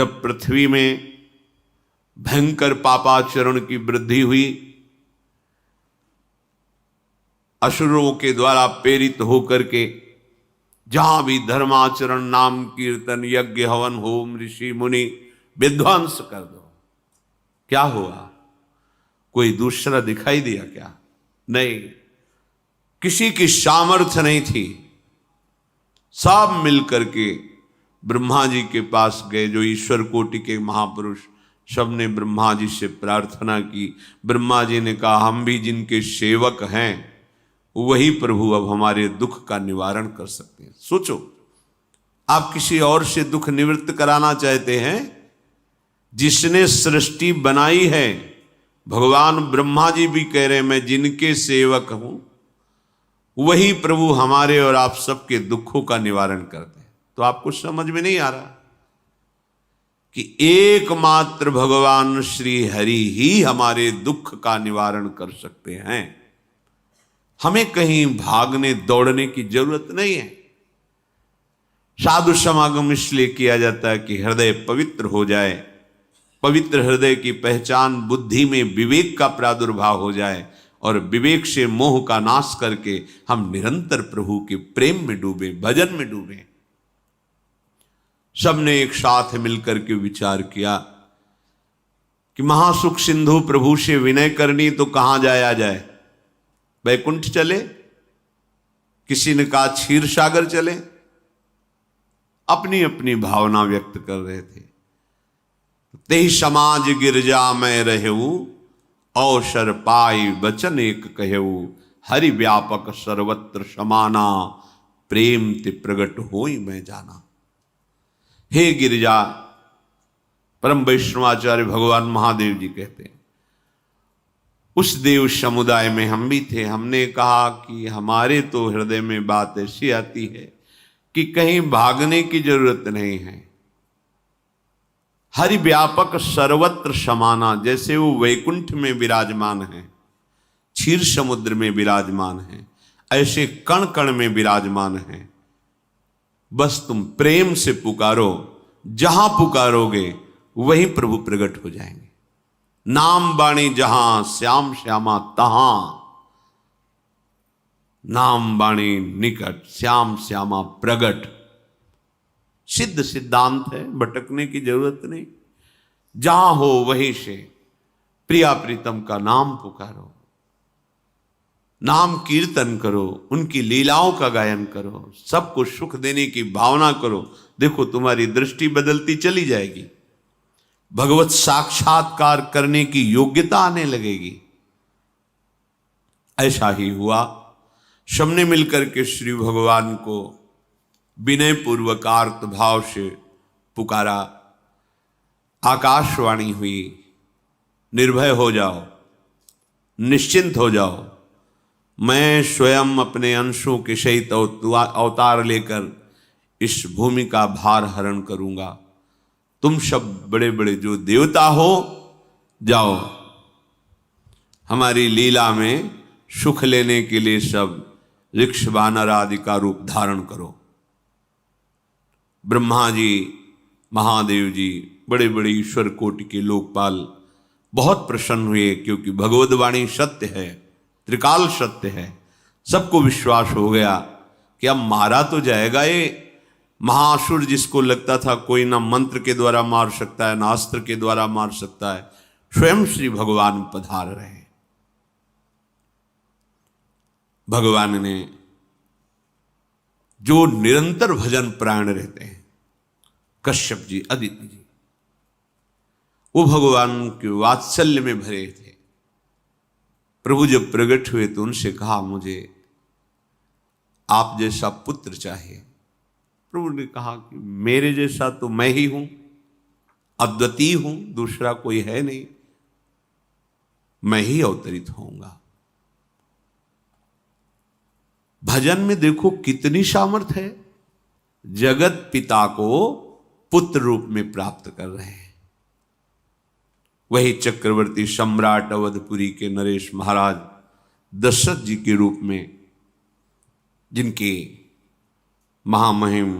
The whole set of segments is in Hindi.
जब पृथ्वी में भयंकर पापाचरण की वृद्धि हुई, असुरों के द्वारा प्रेरित होकर के जहां भी धर्माचरण, नाम कीर्तन, यज्ञ, हवन, होम, ऋषि मुनि विध्वंस कर दो, क्या हुआ? कोई दूसरा दिखाई दिया क्या? नहीं, किसी की सामर्थ्य नहीं थी। सब मिलकर के ब्रह्मा जी के पास गए, जो ईश्वर कोटि के महापुरुष, सबने ब्रह्मा जी से प्रार्थना की। ब्रह्मा जी ने कहा, हम भी जिनके सेवक हैं वही प्रभु अब हमारे दुख का निवारण कर सकते हैं। सोचो, आप किसी और से दुख निवृत्त कराना चाहते हैं? जिसने सृष्टि बनाई है, भगवान ब्रह्मा जी भी कह रहे हैं मैं जिनके सेवक हूं, वही प्रभु हमारे और आप सबके दुखों का निवारण करते हैं। तो आपको समझ में नहीं आ रहा कि एकमात्र भगवान श्री हरि ही हमारे दुख का निवारण कर सकते हैं। हमें कहीं भागने दौड़ने की जरूरत नहीं है। साधु समागम इसलिए किया जाता है कि हृदय पवित्र हो जाए, पवित्र हृदय की पहचान बुद्धि में विवेक का प्रादुर्भाव हो जाए, और विवेक से मोह का नाश करके हम निरंतर प्रभु के प्रेम में डूबे, भजन में डूबे। सबने एक साथ मिलकर के विचार किया कि महासुख सिंधु प्रभु से विनय करनी तो कहां जाया जाए? वैकुंठ चले, किसी ने कहा क्षीर सागर चले। अपनी अपनी भावना व्यक्त कर रहे थे। तेहि समाज गिरजा में रहेऊ, अवसर पाई वचन एक कहेऊ, हरि व्यापक सर्वत्र समाना, प्रेम ते प्रगट होई मैं जाना। हे गिरिजा, परम वैष्णवाचार्य भगवान महादेव जी कहते हैं, उस देव समुदाय में हम भी थे। हमने कहा कि हमारे तो हृदय में बात ऐसी आती है कि कहीं भागने की जरूरत नहीं है। हरि व्यापक सर्वत्र समाना, जैसे वो वैकुंठ में विराजमान है, क्षीर समुद्र में विराजमान है, ऐसे कण कण में विराजमान है। बस तुम प्रेम से पुकारो, जहां पुकारोगे वहीं प्रभु प्रकट हो जाएंगे। नाम बाणी जहां श्याम श्यामा तहां, नाम बाणी निकट श्याम श्यामा प्रगट। सिद्ध सिद्धांत है, भटकने की जरूरत नहीं। जहां हो वहीं से प्रिया प्रीतम का नाम पुकारो, नाम कीर्तन करो, उनकी लीलाओं का गायन करो, सबको सुख देने की भावना करो। देखो तुम्हारी दृष्टि बदलती चली जाएगी, भगवत साक्षात्कार करने की योग्यता आने लगेगी। ऐसा ही हुआ। सबने मिलकर के श्री भगवान को विनय पूर्वक आर्त भाव से पुकारा। आकाशवाणी हुई, निर्भय हो जाओ, निश्चिंत हो जाओ, मैं स्वयं अपने अंशों के सहित अवतार लेकर इस भूमि का भार हरण करूंगा। तुम सब बड़े बड़े जो देवता हो, जाओ हमारी लीला में सुख लेने के लिए सब ऋक्ष वानर आदि का रूप धारण करो। ब्रह्मा जी, महादेव जी, बड़े बड़े ईश्वर कोटि के लोकपाल बहुत प्रसन्न हुए, क्योंकि भगवद वाणी सत्य है, त्रिकाल सत्य है। सबको विश्वास हो गया कि अब मारा तो जाएगा ये महासुर, जिसको लगता था कोई ना मंत्र के द्वारा मार सकता है, ना अस्त्र के द्वारा मार सकता है। स्वयं श्री भगवान पधार रहे हैं। भगवान ने जो निरंतर भजन प्राण रहते हैं, कश्यप जी, अदिति जी, वो भगवान के वात्सल्य में भरे थे। प्रभु जब प्रकट हुए तो उनसे कहा, मुझे आप जैसा पुत्र चाहिए। प्रभु ने कहा कि मेरे जैसा तो मैं ही हूं, अद्वितीय हूं, दूसरा कोई है नहीं, मैं ही अवतरित होऊंगा। भजन में देखो कितनी सामर्थ है। जगत पिता को पुत्र रूप में प्राप्त कर रहे हैं। वही चक्रवर्ती सम्राट अवधपुरी के नरेश महाराज दशरथ जी के रूप में, जिनके महामहिम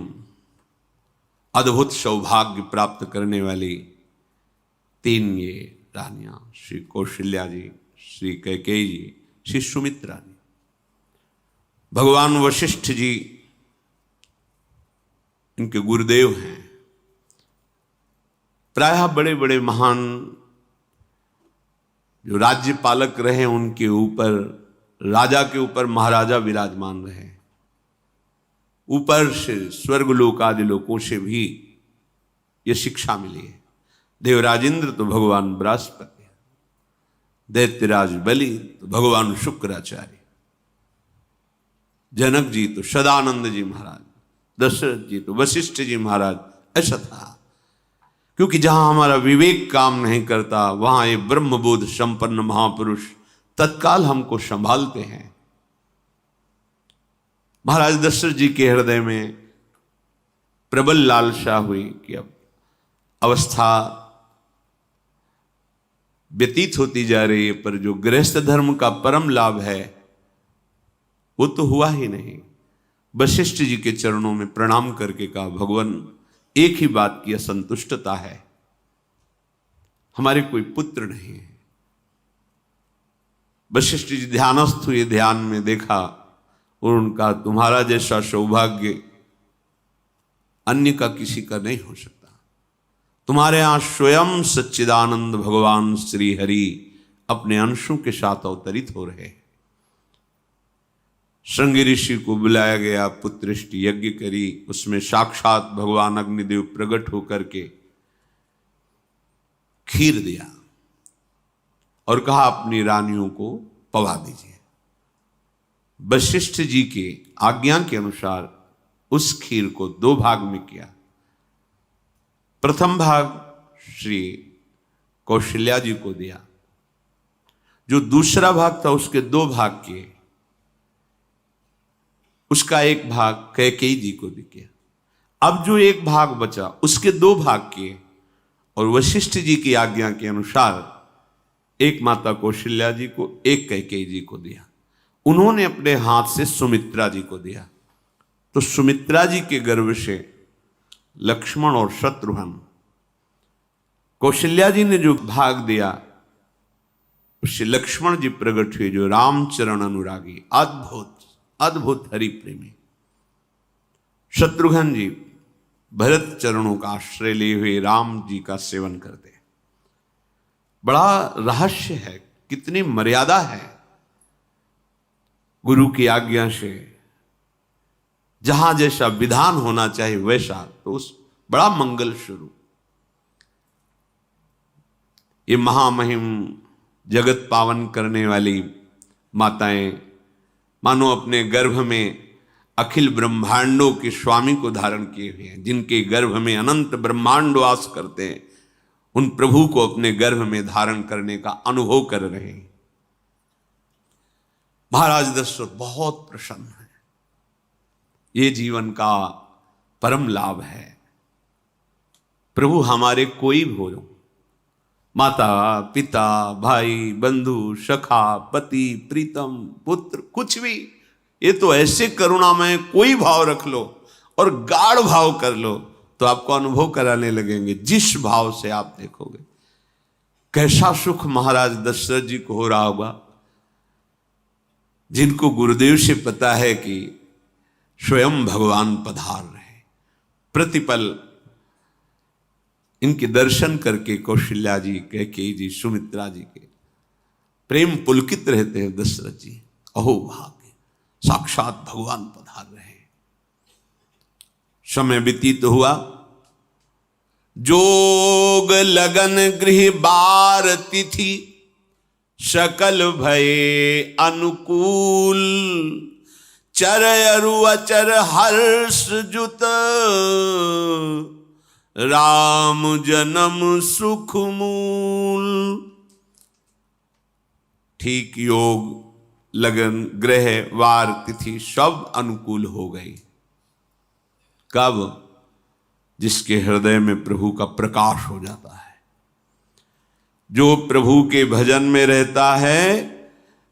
अद्भुत सौभाग्य प्राप्त करने वाली 3 ये रानियां, श्री कौशल्या जी, श्री कैकेयी जी, श्री सुमित्रा जी। भगवान वशिष्ठ जी इनके गुरुदेव हैं। प्रायः बड़े बड़े महान जो राज्य पालक रहे उनके ऊपर, राजा के ऊपर महाराजा विराजमान रहे। ऊपर से स्वर्गलोक आदि लोकों से भी ये शिक्षा मिली है। देवराजेंद्र तो भगवान बृहस्पति, दैत्यराज बलि तो भगवान शुक्राचार्य, जनक जी तो सदानंद जी महाराज, दशरथ जी तो वशिष्ठ जी महाराज। ऐसा था क्योंकि जहां हमारा विवेक काम नहीं करता वहां ये ब्रह्मबोध संपन्न महापुरुष तत्काल हमको संभालते हैं। महाराज दशरथ जी के हृदय में प्रबल लालसा हुई कि अब अवस्था व्यतीत होती जा रही है, पर जो गृहस्थ धर्म का परम लाभ है वो तो हुआ ही नहीं। वशिष्ठ जी के चरणों में प्रणाम करके कहा, भगवान एक ही बात की असंतुष्टता है, हमारे कोई पुत्र नहीं है। वशिष्ठ जी ध्यानस्थ हुए, ध्यान में देखा और उनका, तुम्हारा जैसा सौभाग्य अन्य का किसी का नहीं हो सकता। तुम्हारे यहां स्वयं सच्चिदानंद भगवान श्री हरि अपने अंशों के साथ अवतरित हो रहे हैं। श्रृंगी ऋषि को बुलाया गया, पुत्रेष्टि यज्ञ करी, उसमें साक्षात भगवान अग्निदेव प्रकट होकर के खीर दिया और कहा अपनी रानियों को पवा दीजिए। वशिष्ठ जी के आज्ञा के अनुसार उस खीर को 2 भाग में किया। प्रथम भाग श्री कौशल्या जी को दिया, जो दूसरा भाग था उसके 2 भाग किए, उसका 1 भाग कैकेयी जी को दिया। अब जो 1 भाग बचा उसके 2 भाग किए और वशिष्ठ जी की आज्ञा के अनुसार एक माता कौशल्या जी को, एक कैकेयी जी को दिया। उन्होंने अपने हाथ से सुमित्रा जी को दिया। तो सुमित्रा जी के गर्भ से लक्ष्मण और शत्रुघ्न, कौशल्या जी ने जो भाग दिया उससे लक्ष्मण जी प्रकट हुए, जो रामचरण अनुरागी, अद्भुत अद्भुत हरि प्रेमी। शत्रुघ्न जी भरत चरणों का आश्रय लिए हुए राम जी का सेवन करते हैं। बड़ा रहस्य है, कितनी मर्यादा है। गुरु की आज्ञा से जहां जैसा विधान होना चाहिए वैसा, तो उस बड़ा मंगल स्वरूप। ये महामहिम जगत पावन करने वाली माताएं मानो अपने गर्भ में अखिल ब्रह्मांडों के स्वामी को धारण किए हुए हैं। जिनके गर्भ में अनंत ब्रह्मांड वास करते हैं, उन प्रभु को अपने गर्भ में धारण करने का अनुभव कर रहे हैं। महाराज दशरथ बहुत प्रसन्न है। ये जीवन का परम लाभ है। प्रभु हमारे कोई भी हो, माता पिता भाई बंधु सखा पति प्रीतम पुत्र, कुछ भी, ये तो ऐसे करुणामय कोई भाव रख लो और गाढ़ भाव कर लो तो आपको अनुभव कराने लगेंगे। जिस भाव से आप देखोगे कैसा सुख महाराज दशरथ जी को हो रहा होगा, जिनको गुरुदेव से पता है कि स्वयं भगवान पधार रहे। प्रतिपल इनके दर्शन करके कौशल्या जी, कैकेयी जी, सुमित्रा जी के प्रेम पुलकित रहते हैं। दशरथ जी, अहो भाग्य, साक्षात भगवान पधार रहे। समय व्यतीत हुआ, जोग लगन गृह बार तिथि, सकल भये अनुकूल, चर अरु अचर हर्ष जुत, राम जन्म सुख मूल। ठीक योग लगन ग्रह वार तिथि सब अनुकूल हो गई। कब? जिसके हृदय में प्रभु का प्रकाश हो जाता है। जो प्रभु के भजन में रहता है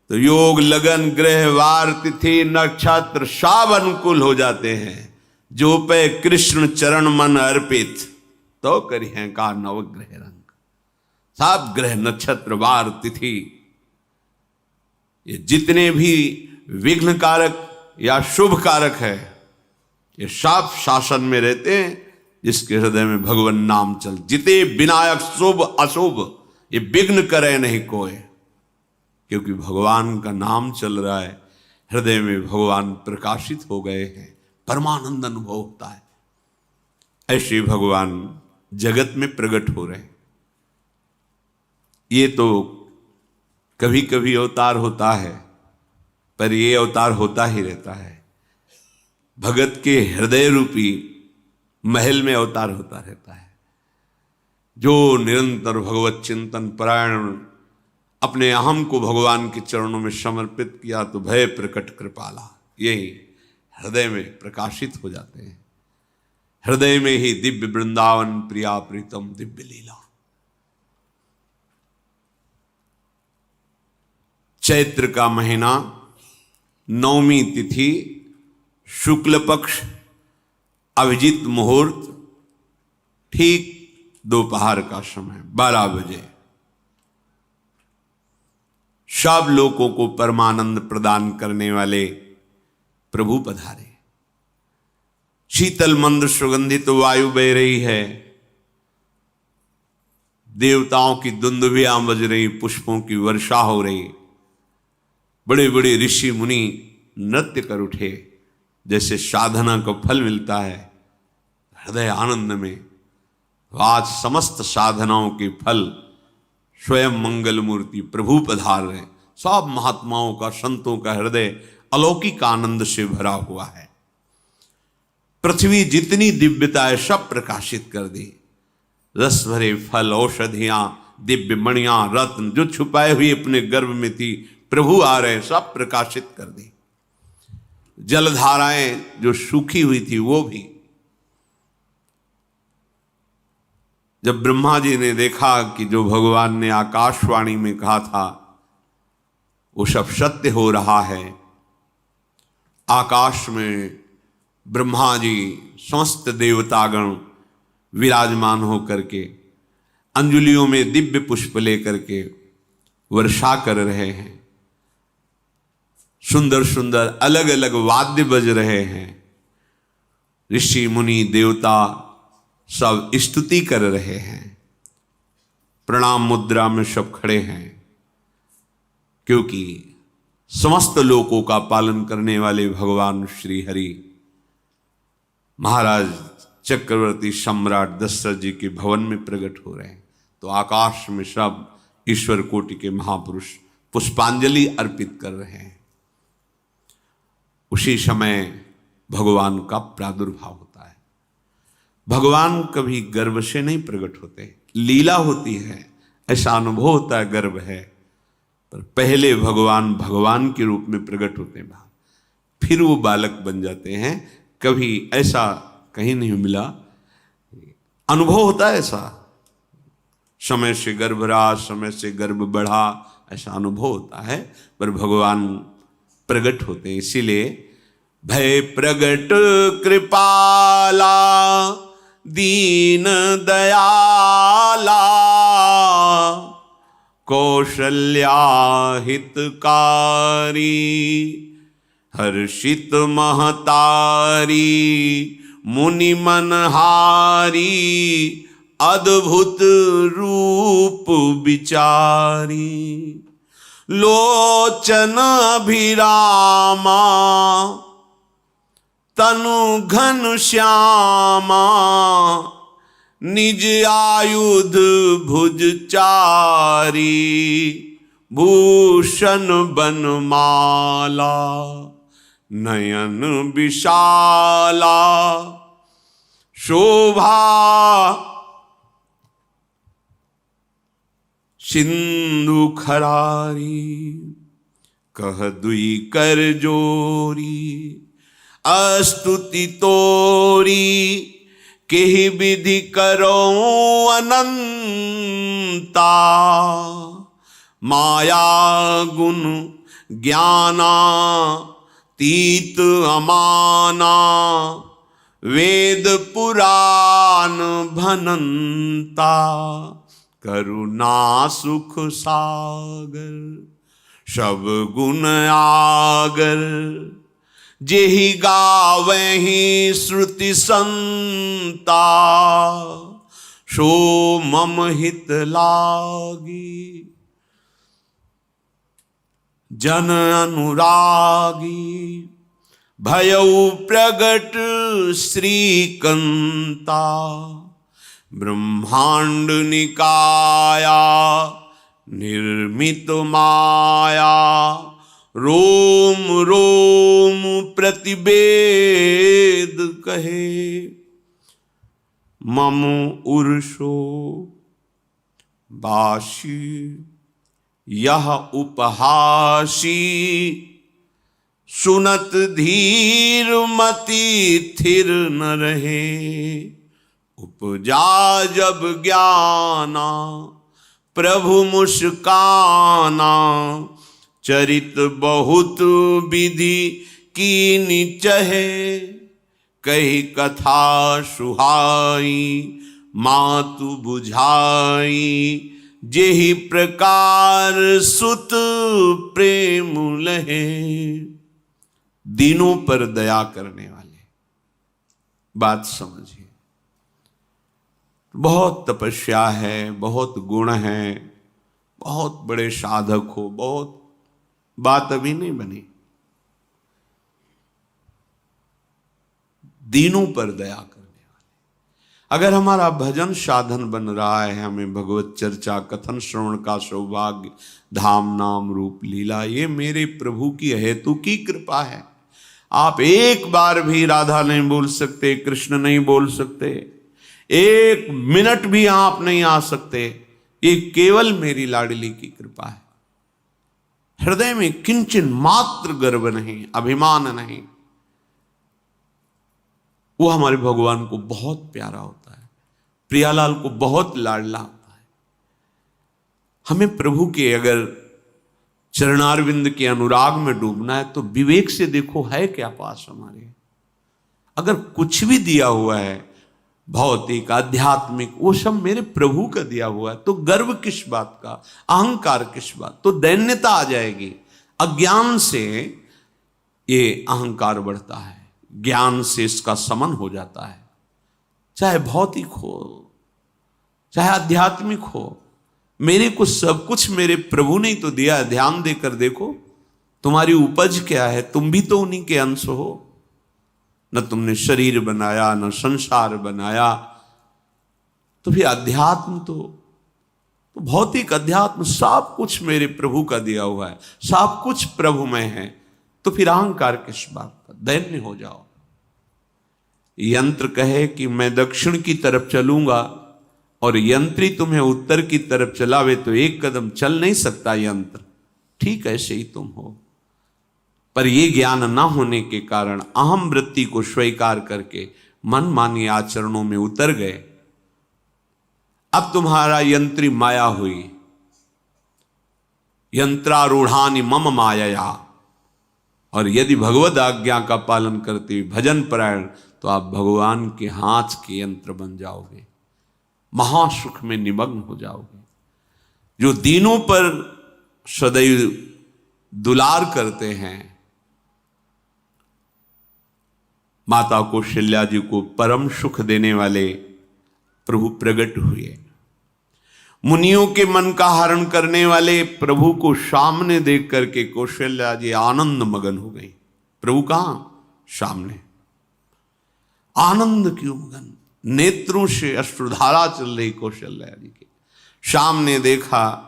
तो योग लगन ग्रह वार तिथि नक्षत्र सब अनुकूल हो जाते हैं। जो पे कृष्ण चरण मन अर्पित, तो करी हैं का नवग्रह रंग। सात ग्रह नक्षत्र वार तिथि ये जितने भी विघ्न कारक या शुभ कारक है, ये सब शासन में रहते हैं जिसके हृदय में भगवान नाम चल। जिते विनायक शुभ अशुभ ये विघ्न करे नहीं कोई, क्योंकि भगवान का नाम चल रहा है, हृदय में भगवान प्रकाशित हो गए हैं, परमानंद अनुभव होता है। ऐसे भगवान जगत में प्रकट हो रहे हैं। ये तो कभी कभी अवतार होता है, पर ये अवतार होता ही रहता है। भगत के हृदय रूपी महल में अवतार होता रहता है। जो निरंतर भगवत चिंतन परायण अपने अहम को भगवान के चरणों में समर्पित किया, तो भय प्रकट कृपाला यही हृदय में प्रकाशित हो जाते हैं। हृदय में ही दिव्य वृंदावन प्रिया प्रीतम दिव्य लीला। चैत्र का महीना, नवमी तिथि, शुक्ल पक्ष, अभिजीत मुहूर्त, ठीक दोपहर का समय 12 बजे। सब लोगों को परमानंद प्रदान करने वाले प्रभु पधारे। शीतल मंद सुगंधित वायु बह रही है, देवताओं की दुंदुभियां बज रही, पुष्पों की वर्षा हो रही। बड़े बड़े ऋषि मुनि नृत्य कर उठे, जैसे साधना को फल मिलता है हृदय आनंद में। आज समस्त साधनाओं के फल स्वयं मंगल मूर्ति प्रभु पधार रहे। सब महात्माओं का, संतों का हृदय अलौकिक आनंद से भरा हुआ है। पृथ्वी जितनी दिव्यता है सब प्रकाशित कर दी। रस भरे फल, औषधियां, दिव्य मणियां, रत्न जो छुपाए हुए अपने गर्भ में थी, प्रभु आ रहे, सब प्रकाशित कर दी। जलधाराएं जो सूखी हुई थी वो भी। जब ब्रह्मा जी ने देखा कि जो भगवान ने आकाशवाणी में कहा था वो सब सत्य हो रहा है, आकाश में ब्रह्मा जी समस्त देवतागण विराजमान होकर के अंजलियों में दिव्य पुष्प लेकर के वर्षा कर रहे हैं। सुंदर सुंदर अलग अलग वाद्य बज रहे हैं। ऋषि मुनि देवता सब स्तुति कर रहे हैं। प्रणाम मुद्रा में सब खड़े हैं, क्योंकि समस्त लोकों का पालन करने वाले भगवान श्री हरि महाराज चक्रवर्ती सम्राट दशरथ जी के भवन में प्रकट हो रहे हैं। तो आकाश में सब ईश्वर कोटि के महापुरुष पुष्पांजलि अर्पित कर रहे हैं। उसी समय भगवान का प्रादुर्भाव होता है। भगवान कभी गर्भ से नहीं प्रकट होते, लीला होती है, ऐसा अनुभव होता है गर्भ है, पर पहले भगवान भगवान के रूप में प्रकट होते हैं, फिर वो बालक बन जाते हैं। कभी ऐसा कहीं नहीं मिला, अनुभव होता है ऐसा। समय से गर्भ रहा, समय से गर्भ बढ़ा, ऐसा अनुभव होता है, पर भगवान प्रकट होते हैं। इसीलिए भय प्रगट कृपाला दीन दयाला कौशल्या हितकारी हर्षित महतारी मुनि मनहारी अद्भुत रूप विचारी लोचन अभिरामा तनु घन श्यामा निज आयुध भुज चारी भूषण बनमाला नयन विशाला शोभा सिंधु खरारी कह दुई कर जोरी अस्तुति तोरी केहि विधि करो अनंता माया गुण ज्ञाना तीत अमाना वेद पुराण भनंता, करुणा सुख सागर, सब गुण आगर, जेहि गावहि श्रुति संता, सो मम हित लागी, जन अनुरागी, भयउ प्रगट श्रीकंता, ब्रह्मांड निकाया, निर्मित माया, रोम रोम प्रतिवेद कहे, मम उर्षो बाशी, यह उपहासी, सुनत धीर मति थिर न रहे, उपजा जब ज्ञाना, प्रभु मुस्काना, चरित बहुत विधि कीनि चहे, कही कथा सुहाई, मातु बुझाई, जेहि प्रकार सुत प्रेम लहे। दीनों पर दया करने वाले, बात समझिए। बहुत तपस्या है, बहुत गुण है, बहुत बड़े साधक हो, बहुत बात अभी नहीं बनी। दीनों पर दया करने वाले। अगर हमारा भजन साधन बन रहा है, हमें भगवत चर्चा कथन श्रवण का सौभाग्य, धाम नाम रूप लीला, ये मेरे प्रभु की हेतु की कृपा है। आप एक बार भी राधा नहीं बोल सकते, कृष्ण नहीं बोल सकते, एक मिनट भी आप नहीं आ सकते, ये केवल मेरी लाडली की कृपा है। हृदय में किंचन मात्र गर्व नहीं, अभिमान नहीं। वो हमारे भगवान को बहुत प्यारा होता है, प्रियालाल को बहुत लाडला होता है। हमें प्रभु के अगर चरणारविंद के अनुराग में डूबना है तो विवेक से देखो है क्या पास हमारे। अगर कुछ भी दिया हुआ है भौतिक आध्यात्मिक, वो सब मेरे प्रभु का दिया हुआ है, तो गर्व किस बात का, अहंकार किस बात, तो दैन्यता आ जाएगी। अज्ञान से ये अहंकार बढ़ता है, ज्ञान से इसका समन हो जाता है। चाहे भौतिक हो चाहे आध्यात्मिक हो, मेरे को सब कुछ मेरे प्रभु ने तो दिया है। ध्यान देकर देखो तुम्हारी उपज क्या है, तुम भी तो उन्हीं के अंश हो। न तुमने शरीर बनाया, न संसार बनाया, तो फिर अध्यात्म तो भौतिक अध्यात्म सब कुछ मेरे प्रभु का दिया हुआ है, सब कुछ प्रभु में है। तो फिर अहंकार किस बात का, दैन्य हो जाओ। यंत्र कहे कि मैं दक्षिण की तरफ चलूंगा और यंत्री तुम्हें उत्तर की तरफ चलावे तो एक कदम चल नहीं सकता यंत्र, ठीक ऐसे ही तुम हो। पर यह ज्ञान ना होने के कारण अहम वृत्ति को स्वीकार करके मनमानी आचरणों में उतर गए। अब तुम्हारा यंत्री माया हुई, यंत्रारूढ़ानि मम माया। और यदि भगवद आज्ञा का पालन करते हुए भजन परायण, तो आप भगवान के हाथ के यंत्र बन जाओगे, महासुख में निमग्न हो जाओगे। जो दीनों पर सदैव दुलार करते हैं, माता कौशल्या जी को परम सुख देने वाले प्रभु प्रकट हुए। मुनियों के मन का हरण करने वाले प्रभु को सामने देख करके कौशल्या जी आनंद मगन हो गई। प्रभु कहां? सामने। आनंद क्यों मगन? नेत्रों से अश्रुधारा चल रही कौशल्या जी के। सामने देखा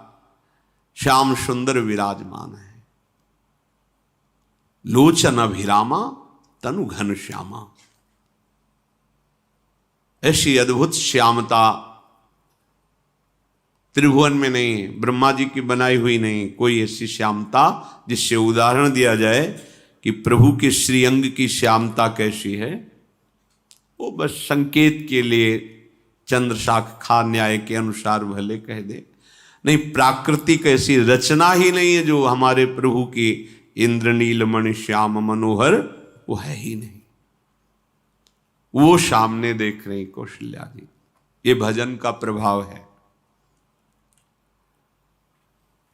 श्याम सुंदर विराजमान है, लोचन अभिरामा तनु घन श्यामा। ऐसी अद्भुत श्यामता त्रिभुवन में नहीं, ब्रह्मा जी की बनाई हुई नहीं कोई ऐसी श्यामता जिससे उदाहरण दिया जाए कि प्रभु के श्रीअंग की श्यामता कैसी है। वो बस संकेत के लिए चंद्र शाखा न्याय के अनुसार भले कह दे, नहीं प्राकृतिक ऐसी रचना ही नहीं है जो हमारे प्रभु की इंद्रनीलमणि श्याम मनोहर, वो है ही नहीं। वो सामने देख रही कौशल्या जी। ये भजन का प्रभाव है।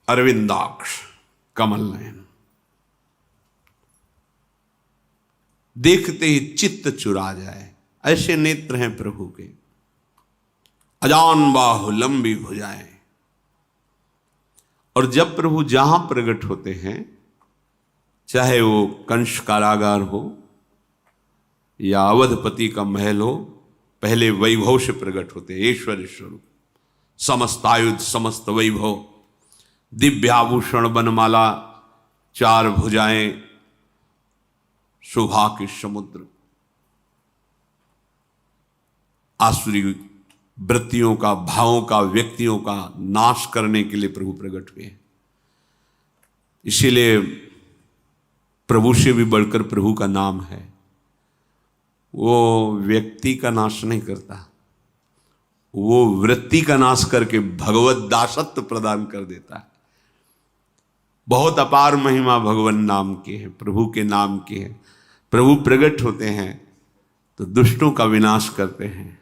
अरविंदाक्ष, कमल नयन, देखते ही चित्त चुरा जाए, ऐसे नेत्र हैं प्रभु के। अजान बाहु, लंबी भुजाएं। और जब प्रभु जहां प्रकट होते हैं, चाहे वो कंस कारागार हो या अवधपति का महल हो, पहले वैभव से प्रकट होते हैं। ऐश्वर्य स्वरूप, समस्त आयुध, समस्त वैभव, दिव्य आभूषण, बनमाला, चार भुजाएं, शोभा के समुद्र। आसुरी वृत्तियों का, भावों का, व्यक्तियों का नाश करने के लिए प्रभु प्रकट हुए। इसीलिए प्रभु से भी बढ़कर प्रभु का नाम है। वो व्यक्ति का नाश नहीं करता, वो वृत्ति का नाश करके भगवत दासत्व प्रदान कर देता है। बहुत अपार महिमा भगवान नाम की है, प्रभु के नाम की है। प्रभु प्रकट होते हैं तो दुष्टों का विनाश करते हैं,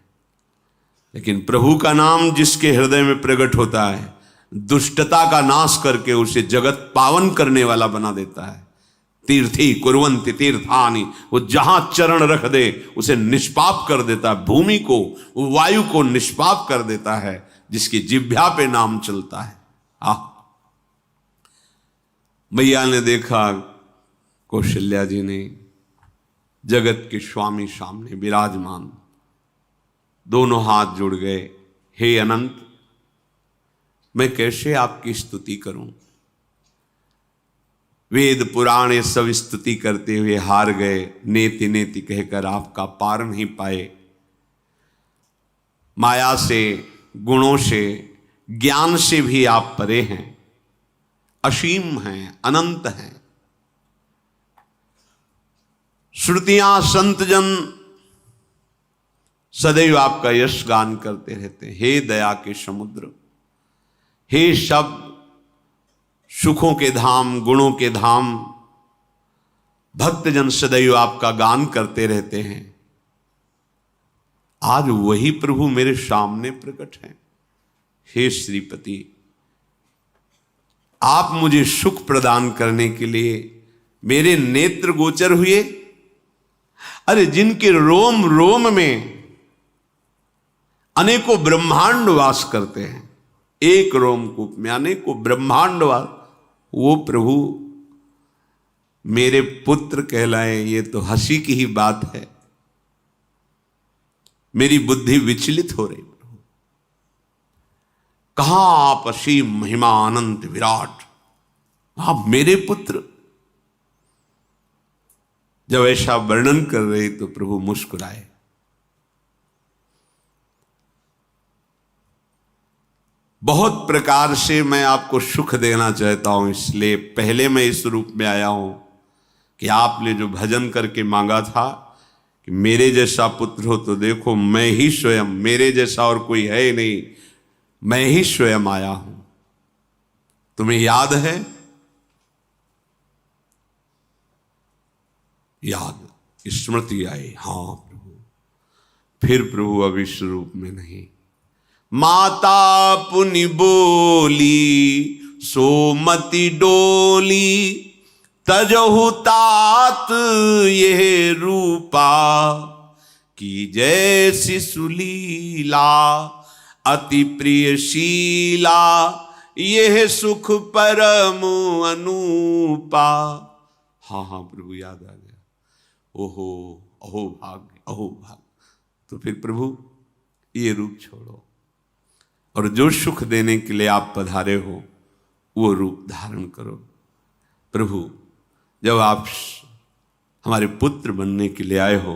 लेकिन प्रभु का नाम जिसके हृदय में प्रकट होता है, दुष्टता का नाश करके उसे जगत पावन करने वाला बना देता है। तीर्थी कुर्वन्ति तीर्थानि, वो जहां चरण रख दे उसे निष्पाप कर देता है। भूमि को, वायु को निष्पाप कर देता है, जिसकी जिह्वा पे नाम चलता है। मैया ने देखा, कौशल्या जी ने, जगत के स्वामी सामने विराजमान, दोनों हाथ जुड़ गए। हे अनंत, मैं कैसे आपकी स्तुति करूं? वेद पुराण ये सब स्तुति करते हुए हार गए। नेति नेति कहकर आपका पार नहीं पाए। माया से, गुणों से, ज्ञान से भी आप परे हैं, असीम हैं, अनंत हैं। श्रुतियां, संतजन सदैव आपका यश गान करते रहते हैं। हे दया के समुद्र, हे शब्द, सुखों के धाम, गुणों के धाम, भक्तजन सदैव आपका गान करते रहते हैं। आज वही प्रभु मेरे सामने प्रकट हैं। हे श्रीपति, आप मुझे सुख प्रदान करने के लिए मेरे नेत्र गोचर हुए। अरे जिनके रोम रोम में अनेकों ब्रह्मांड वास करते हैं, एक रोमकूप में अनेकों ब्रह्मांड वास, वो प्रभु मेरे पुत्र कहलाए, ये तो हंसी की ही बात है। मेरी बुद्धि विचलित हो रही। प्रभु कहां आप असीम महिमा अनंत विराट, आप मेरे पुत्र। जब ऐसा वर्णन कर रहे तो प्रभु मुस्कुराए। बहुत प्रकार से मैं आपको सुख देना चाहता हूं, इसलिए पहले मैं इस रूप में आया हूं कि आपने जो भजन करके मांगा था कि मेरे जैसा पुत्र हो, तो देखो मैं ही स्वयं, मेरे जैसा और कोई है ही नहीं, मैं ही स्वयं आया हूं। तुम्हें याद है? याद, स्मृति आई। हाँ प्रभु। फिर प्रभु अब इस रूप में नहीं। माता पुनि बोली सोमति डोली, तजहु तात ये रूपा, की जैसी सुलीला अति प्रियशीला, यह सुख परम अनूपा। हाँ हाँ प्रभु, याद आ गया। ओहो, अहो भाग्य, अहो भाग्य। तो फिर प्रभु ये रूप छोड़ो, और जो सुख देने के लिए आप पधारे हो वो रूप धारण करो। प्रभु, जब आप हमारे पुत्र बनने के लिए आए हो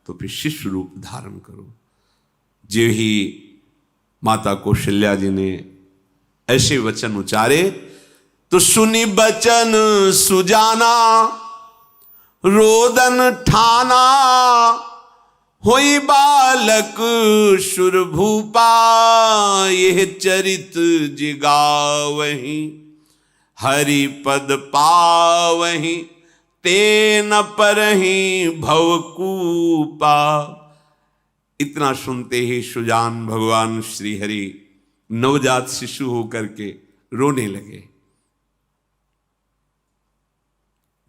तो फिर शिष्य रूप धारण करो। जो ही माता कौशल्या जी ने ऐसे वचन उचारे तो सुनी बचन सुजाना, रोदन ठाना, होई बालक सुरभूपा, यह चरित जिगावहीं, हरि पद पावहीं, तेन परहीं भवकूपा। इतना सुनते ही सुजान भगवान श्री हरि नवजात शिशु होकर के रोने लगे।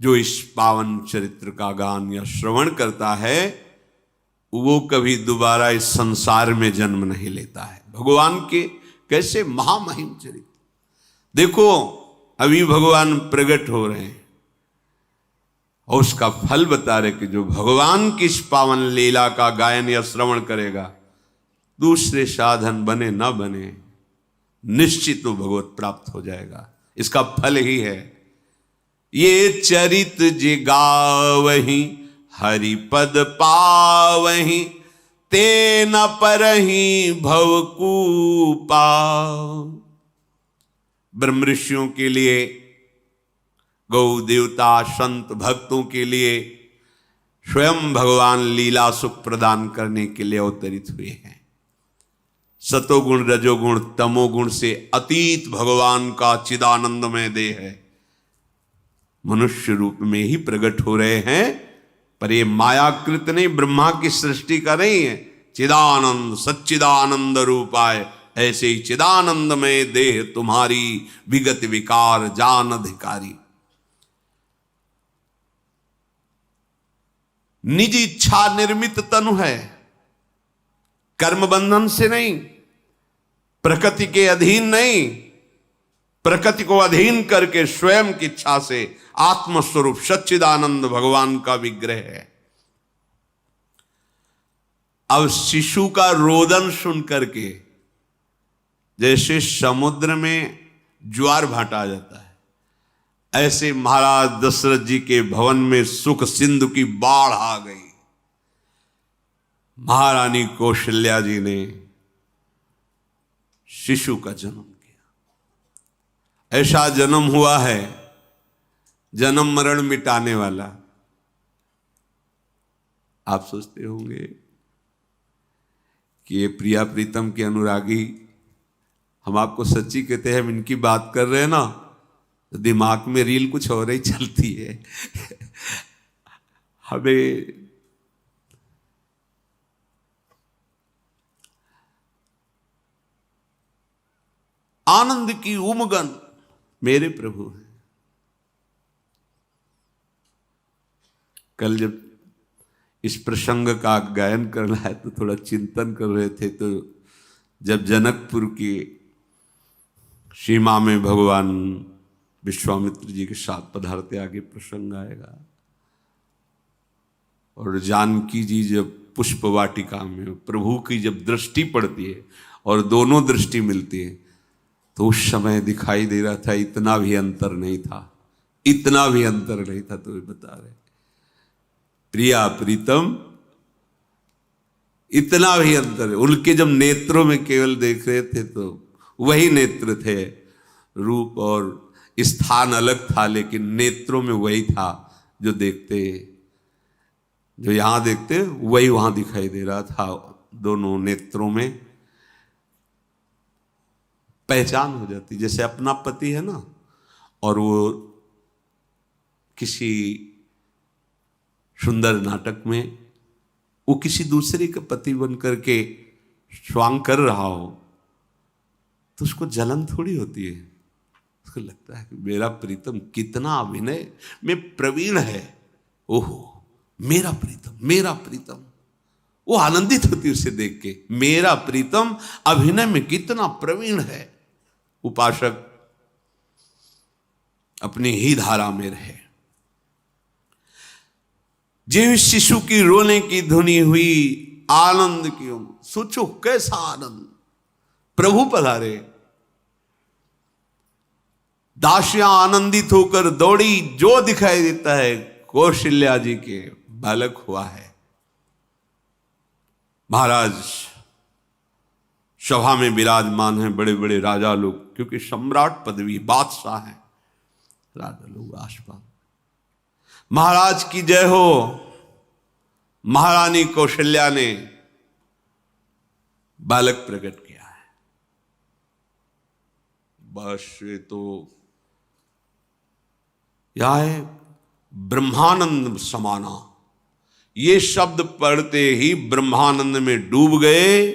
जो इस पावन चरित्र का गान या श्रवण करता है वो कभी दोबारा इस संसार में जन्म नहीं लेता है। भगवान के कैसे महामहिम चरित्र। देखो अभी भगवान प्रकट हो रहे हैं और उसका फल बता रहे कि जो भगवान की इस पावन लीला का गायन या श्रवण करेगा, दूसरे साधन बने ना बने, निश्चित तो भगवत प्राप्त हो जाएगा। इसका फल ही है ये चरित जे गावहि हरिपद पावहि ते न परहि भवकूपा। ब्रह्म ऋषियों के लिए, गौ देवता संत भक्तों के लिए स्वयं भगवान लीला सुख प्रदान करने के लिए अवतरित हुए हैं। सतोगुण रजोगुण तमोगुण से अतीत भगवान का चिदानंदमय देह है, मनुष्य रूप में ही प्रकट हो रहे हैं। पर ये मायाकृत नहीं, ब्रह्मा की सृष्टि का नहीं है। चिदानंद सच्चिदानंद रूपाय, ऐसे ही चिदानंदमय देह तुम्हारी विगत विकार जान अधिकारी। निज इच्छा निर्मित तनु है, कर्म बंधन से नहीं, प्रकृति के अधीन नहीं, प्रकृति को अधीन करके स्वयं की इच्छा से आत्मस्वरूप सच्चिदानंद भगवान का विग्रह है। अब शिशु का रोदन सुन करके जैसे समुद्र में ज्वार भाटा आ जाता है, ऐसे महाराज दशरथ जी के भवन में सुख सिंधु की बाढ़ आ गई। महारानी कौशल्या जी ने शिशु का जन्म किया। ऐसा जन्म हुआ है जन्म मरण मिटाने वाला। आप सोचते होंगे कि ये प्रिया प्रीतम के अनुरागी, हम आपको सच्ची कहते हैं, हम इनकी बात कर रहे हैं ना तो दिमाग में रील कुछ और ही चलती है। हमें आनंद की उमगन मेरे प्रभु है। कल जब इस प्रसंग का गायन करना है तो थोड़ा चिंतन कर रहे थे, तो जब जनकपुर की सीमा में भगवान विश्वामित्र जी के साथ पधारते, आगे प्रसंग आएगा, और जानकी जी जब पुष्प वाटिका में प्रभु की जब दृष्टि पड़ती है और दोनों दृष्टि मिलती है, तो उस समय दिखाई दे रहा था इतना भी अंतर नहीं था, इतना भी अंतर नहीं था। तो वे बता रहे प्रिया प्रीतम, इतना भी अंतर है। उनके जब नेत्रों में केवल देख रहे थे तो वही नेत्र थे, रूप और स्थान अलग था, लेकिन नेत्रों में वही था जो देखते, जो यहां देखते वही वहां दिखाई दे रहा था। दोनों नेत्रों में पहचान हो जाती, जैसे अपना पति है ना, और वो किसी सुंदर नाटक में वो किसी दूसरे का पति बन करके स्वांग कर रहा हो तो उसको जलन थोड़ी होती है, उसको लगता है कि मेरा प्रीतम कितना अभिनय में प्रवीण है, ओहो मेरा प्रीतम, मेरा प्रीतम। वो आनंदित होती है उसे देख के, मेरा प्रीतम अभिनय में कितना प्रवीण है। उपासक अपनी ही धारा में रहे। जिस शिशु की रोने की ध्वनि हुई, आनंद की सोचो कैसा आनंद, प्रभु पधारे। दासियां आनंदित होकर दौड़ी, जो दिखाई देता है कौशल्या जी के बालक हुआ है। महाराज सभा में विराजमान हैं, बड़े बड़े राजा लोग, क्योंकि सम्राट पदवी, बादशाह हैं, राजा लोग आसपास। महाराज की जय हो। महारानी कौशल्या ने बालक प्रकट किया है। बस ये तो यह है ब्रह्मानंद समाना, ये शब्द पढ़ते ही ब्रह्मानंद में डूब गए।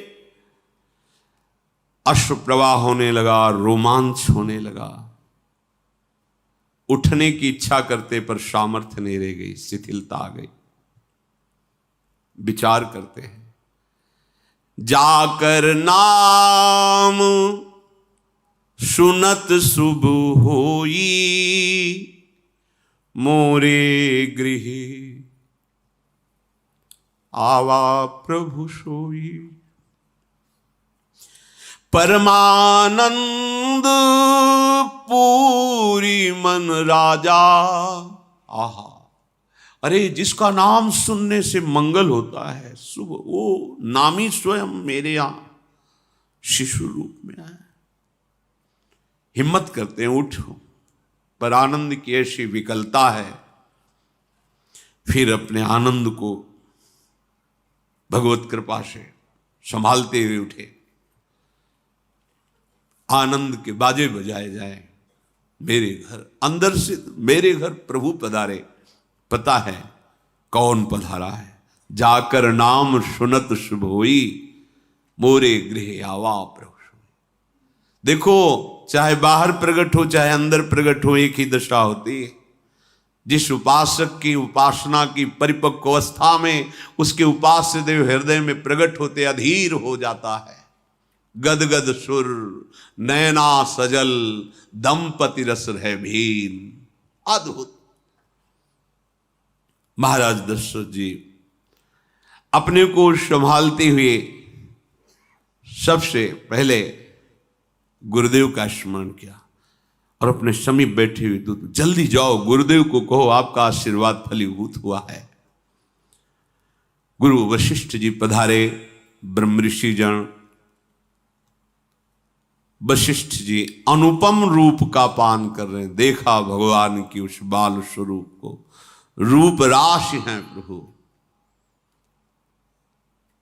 अश्रु प्रवाह होने लगा, रोमांच होने लगा। उठने की इच्छा करते पर सामर्थ्य नहीं रह गई, शिथिलता आ गई। विचार करते हैं, जाकर नाम सुनत शुभ होई, मोरे गृह आवा प्रभु सोई। परमानंद पूरी मन राजा। आहा, अरे जिसका नाम सुनने से मंगल होता है, शुभ, वो नामी स्वयं मेरे यहां शिशु रूप में आए। हिम्मत करते हैं, उठो। पर आनंद की ऐसी विकलता है, फिर अपने आनंद को भगवत कृपा से संभालते हुए उठे। आनंद के बाजे बजाए जाए। मेरे घर, अंदर से मेरे घर प्रभु पधारे। पता है कौन पधारा है। जाकर नाम सुनत शुभ होई, मोरे गृह आवा प्रभु। देखो, चाहे बाहर प्रकट हो चाहे अंदर प्रकट हो, एक ही दशा होती है। जिस उपासक की उपासना की परिपक्व अवस्था में उसके उपास्य देव हृदय में प्रकट होते अधीर हो जाता है। गदगद सुर नयना सजल, दंपति रस है भीन। अद्भुत। महाराज दशरथ जी अपने को संभालते हुए सबसे पहले गुरुदेव का स्मरण किया और अपने समीप बैठे हुए दूत, जल्दी जाओ, गुरुदेव को कहो आपका आशीर्वाद फलीभूत हुआ है। गुरु वशिष्ठ जी पधारे। ब्रह्म ऋषि जन वशिष्ठ जी अनुपम रूप का पान कर रहे हैं। देखा भगवान की उस बाल स्वरूप को, रूप राशि हैं प्रभु।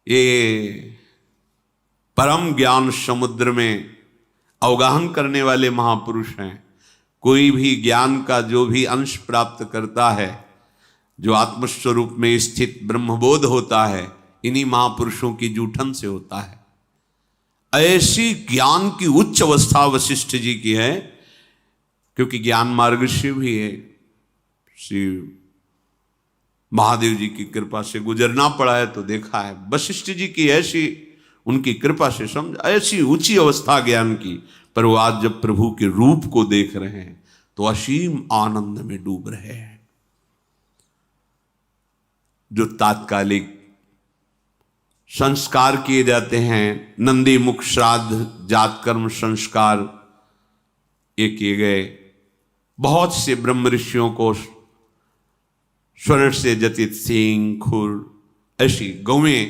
ये परम ज्ञान समुद्र में अवगाहन करने वाले महापुरुष हैं। कोई भी ज्ञान का जो भी अंश प्राप्त करता है, जो आत्मस्वरूप में स्थित ब्रह्मबोध होता है, इन्हीं महापुरुषों की जूठन से होता है। ऐसी ज्ञान की उच्च अवस्था वशिष्ठ जी की है, क्योंकि ज्ञान मार्ग से भी है, श्री महादेव जी की कृपा से गुजरना पड़ा है तो देखा है। वशिष्ठ जी की ऐसी, उनकी कृपा से समझ, ऐसी ऊंची अवस्था ज्ञान की। पर वो आज जब प्रभु के रूप को देख रहे हैं तो असीम आनंद में डूब रहे हैं। जो तात्कालिक संस्कार किए जाते हैं, नंदी मुख श्राद्ध जात कर्म संस्कार ये किए गए। बहुत से ब्रह्म ऋषियों को स्वर्ण से जतित सींग, खुर, ऐसी गौएं,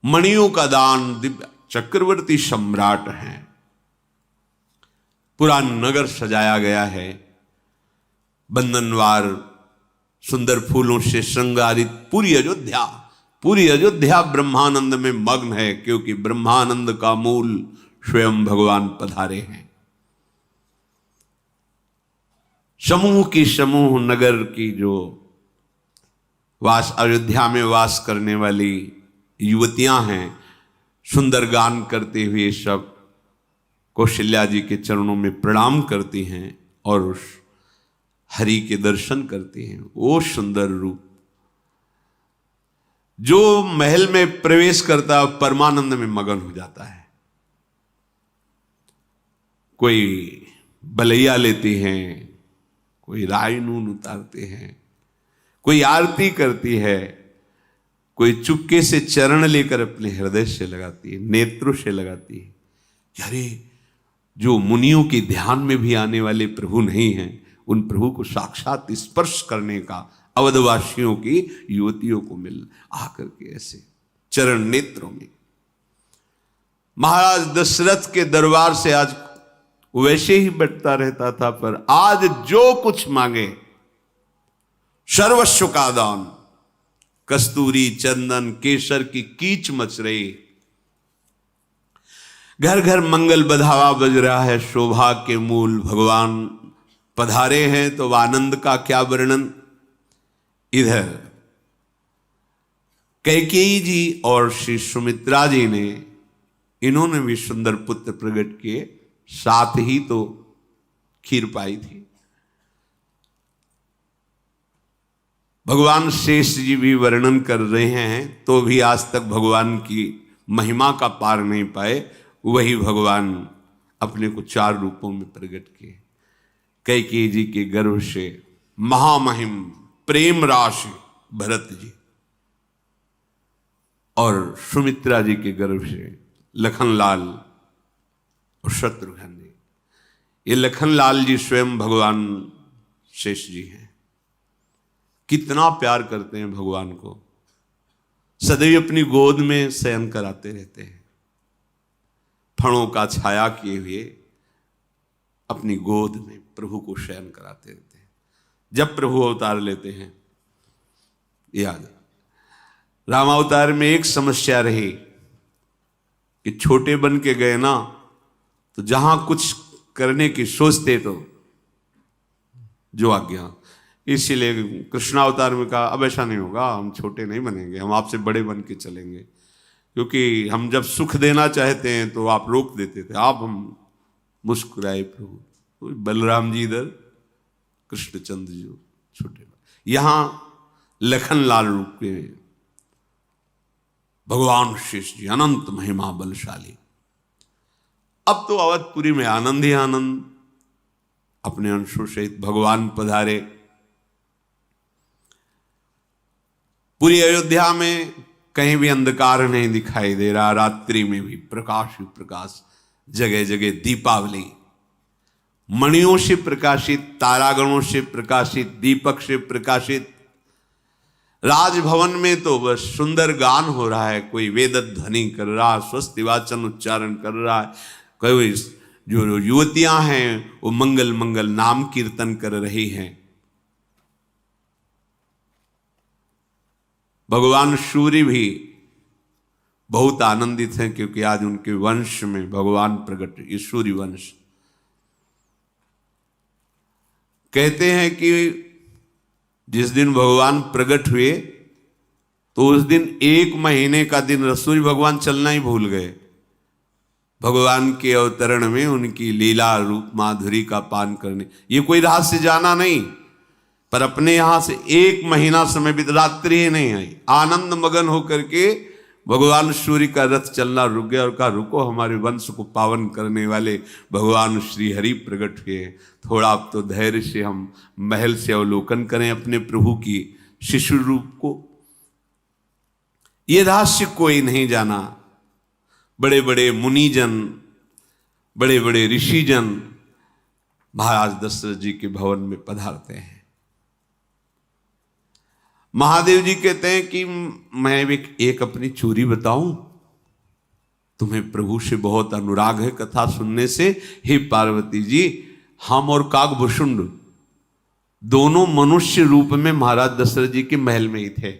मणियों का दान, दिव्य चक्रवर्ती सम्राट हैं। पूरा नगर सजाया गया है, बंधनवार सुंदर फूलों से श्रृंगारित पूरी अयोध्या ब्रह्मानंद में मग्न है, क्योंकि ब्रह्मानंद का मूल स्वयं भगवान पधारे हैं। समूह नगर की जो अयोध्या में वास करने वाली युवतियां हैं, सुंदर गान करते हुए सब कौशल्या जी के चरणों में प्रणाम करती हैं और उस हरि के दर्शन करती हैं। वो सुंदर रूप जो महल में प्रवेश करता है परमानंद में मगन हो जाता है। कोई बलैया लेती हैं, कोई राय नून उतारते हैं, कोई आरती करती है, कोई चुपके से चरण लेकर अपने हृदय से लगाती है, नेत्रों से लगाती है। अरे जो मुनियों के ध्यान में भी आने वाले प्रभु नहीं हैं, उन प्रभु को साक्षात स्पर्श करने का अवधवासियों की युवतियों को मिल आकर के ऐसे चरण नेत्रों में। महाराज दशरथ के दरबार से आज वैसे ही बटता रहता था, पर आज जो कुछ मांगे सर्वस्व का दान। कस्तूरी, चंदन, केसर की कीच मच रही, घर घर मंगल बधावा बज रहा है। शोभा के मूल भगवान पधारे हैं तो आनंद का क्या वर्णन। इधर कैकेयी जी और श्री सुमित्रा जी ने, इन्होंने भी सुंदर पुत्र प्रकट किए, साथ ही तो खीर पाई थी। भगवान शेष जी भी वर्णन कर रहे हैं तो भी आज तक भगवान की महिमा का पार नहीं पाए। वही भगवान अपने को 4 रूपों में प्रकट किए। कैकेयी जी के गर्भ से महामहिम प्रेम राशि भरत जी, और सुमित्रा जी के गर्भ से लखनलाल और शत्रुघ्न जी। ये लखनलाल जी स्वयं भगवान शेष जी हैं। कितना प्यार करते हैं भगवान को, सदैव अपनी गोद में शयन कराते रहते हैं। फणों का छाया किए हुए अपनी गोद में प्रभु को शयन कराते रहते हैं। जब प्रभु अवतार लेते हैं, याद रामावतार में एक समस्या रही कि छोटे बन के गए ना, तो जहां कुछ करने की सोचते तो जो आज्ञा। इसीलिए कृष्णावतार में कहा अब ऐसा नहीं होगा, हम छोटे नहीं बनेंगे, हम आपसे बड़े बन के चलेंगे, क्योंकि हम जब सुख देना चाहते हैं तो आप रोक देते थे। आप हम मुस्कुराए प्रभु। बलराम जी इधर, कृष्णचंद्र जी छोटे, यहां लखनलाल रूप के भगवान शेष जी अनंत महिमा बलशाली। अब तो अवधपुरी में आनंद ही आनंद, अपने अंशों सहित भगवान पधारे। पूरी अयोध्या में कहीं भी अंधकार नहीं दिखाई दे रहा, रात्रि में भी प्रकाश ही प्रकाश, जगह जगह दीपावली, मणियों से प्रकाशित, तारागणों से प्रकाशित, दीपक से प्रकाशित। राजभवन में तो बस सुंदर गान हो रहा है, कोई वेद ध्वनि कर रहा, स्वस्ति वाचन उच्चारण कर रहा है, कोई जो युवतियां हैं वो मंगल मंगल नाम कीर्तन कर रही हैं। भगवान सूर्य भी बहुत आनंदित हैं, क्योंकि आज उनके वंश में भगवान प्रकट, ये सूर्य वंश। कहते हैं कि जिस दिन भगवान प्रकट हुए तो उस दिन 1 महीने का दिन सूर्य भगवान चलना ही भूल गए। भगवान के अवतरण में उनकी लीला रूप माधुरी का पान करने, ये कोई रहस्य जाना नहीं, पर अपने यहां से 1 महीना समय भी रात्रि ही नहीं आई। आनंद मगन होकर के भगवान सूर्य का रथ चलना रुक गया और कहा रुको, हमारे वंश को पावन करने वाले भगवान श्री हरि प्रकट हुए। थोड़ा अब तो धैर्य से हम महल से अवलोकन करें अपने प्रभु की शिशु रूप को। ये रहस्य कोई नहीं जाना। बड़े बड़े मुनिजन, बड़े बड़े ऋषिजन महाराज दशरथ जी के भवन में पधारते हैं। महादेव जी कहते हैं कि मैं एक अपनी चोरी बताऊं, तुम्हें प्रभु से बहुत अनुराग है कथा सुनने से। हे पार्वती जी, हम और काकभूषुंड दोनों मनुष्य रूप में महाराज दशरथ जी के महल में ही थे,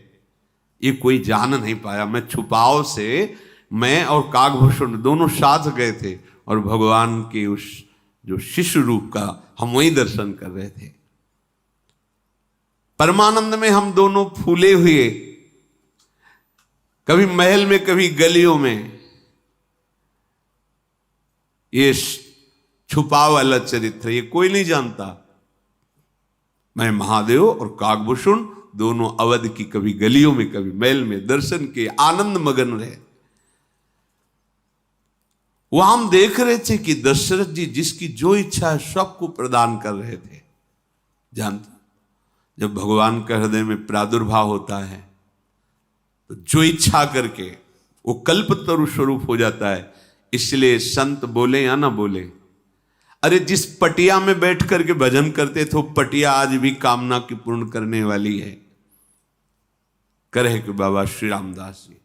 ये कोई जान नहीं पाया। मैं छुपाव से, मैं और काकभूषुंड दोनों साथ गए थे और भगवान के उस जो शिशु रूप का हम वही दर्शन कर रहे थे। परमानंद में हम दोनों फूले हुए, कभी महल में कभी गलियों में। ये छुपा वाला चरित्र ये कोई नहीं जानता। मैं महादेव और काकभूषुंड दोनों अवध की कभी गलियों में कभी महल में दर्शन के आनंद मगन रहे। वहां हम देख रहे थे कि दशरथ जी जिसकी जो इच्छा है सबको प्रदान कर रहे थे। जानते, जब भगवान का हृदय में प्रादुर्भाव होता है तो जो इच्छा करके वो कल्पतरु स्वरूप हो जाता है। इसलिए संत बोले या ना बोले, अरे जिस पटिया में बैठ करके भजन करते थे वो पटिया आज भी कामना की पूर्ण करने वाली है। करे कि बाबा श्री रामदास जी,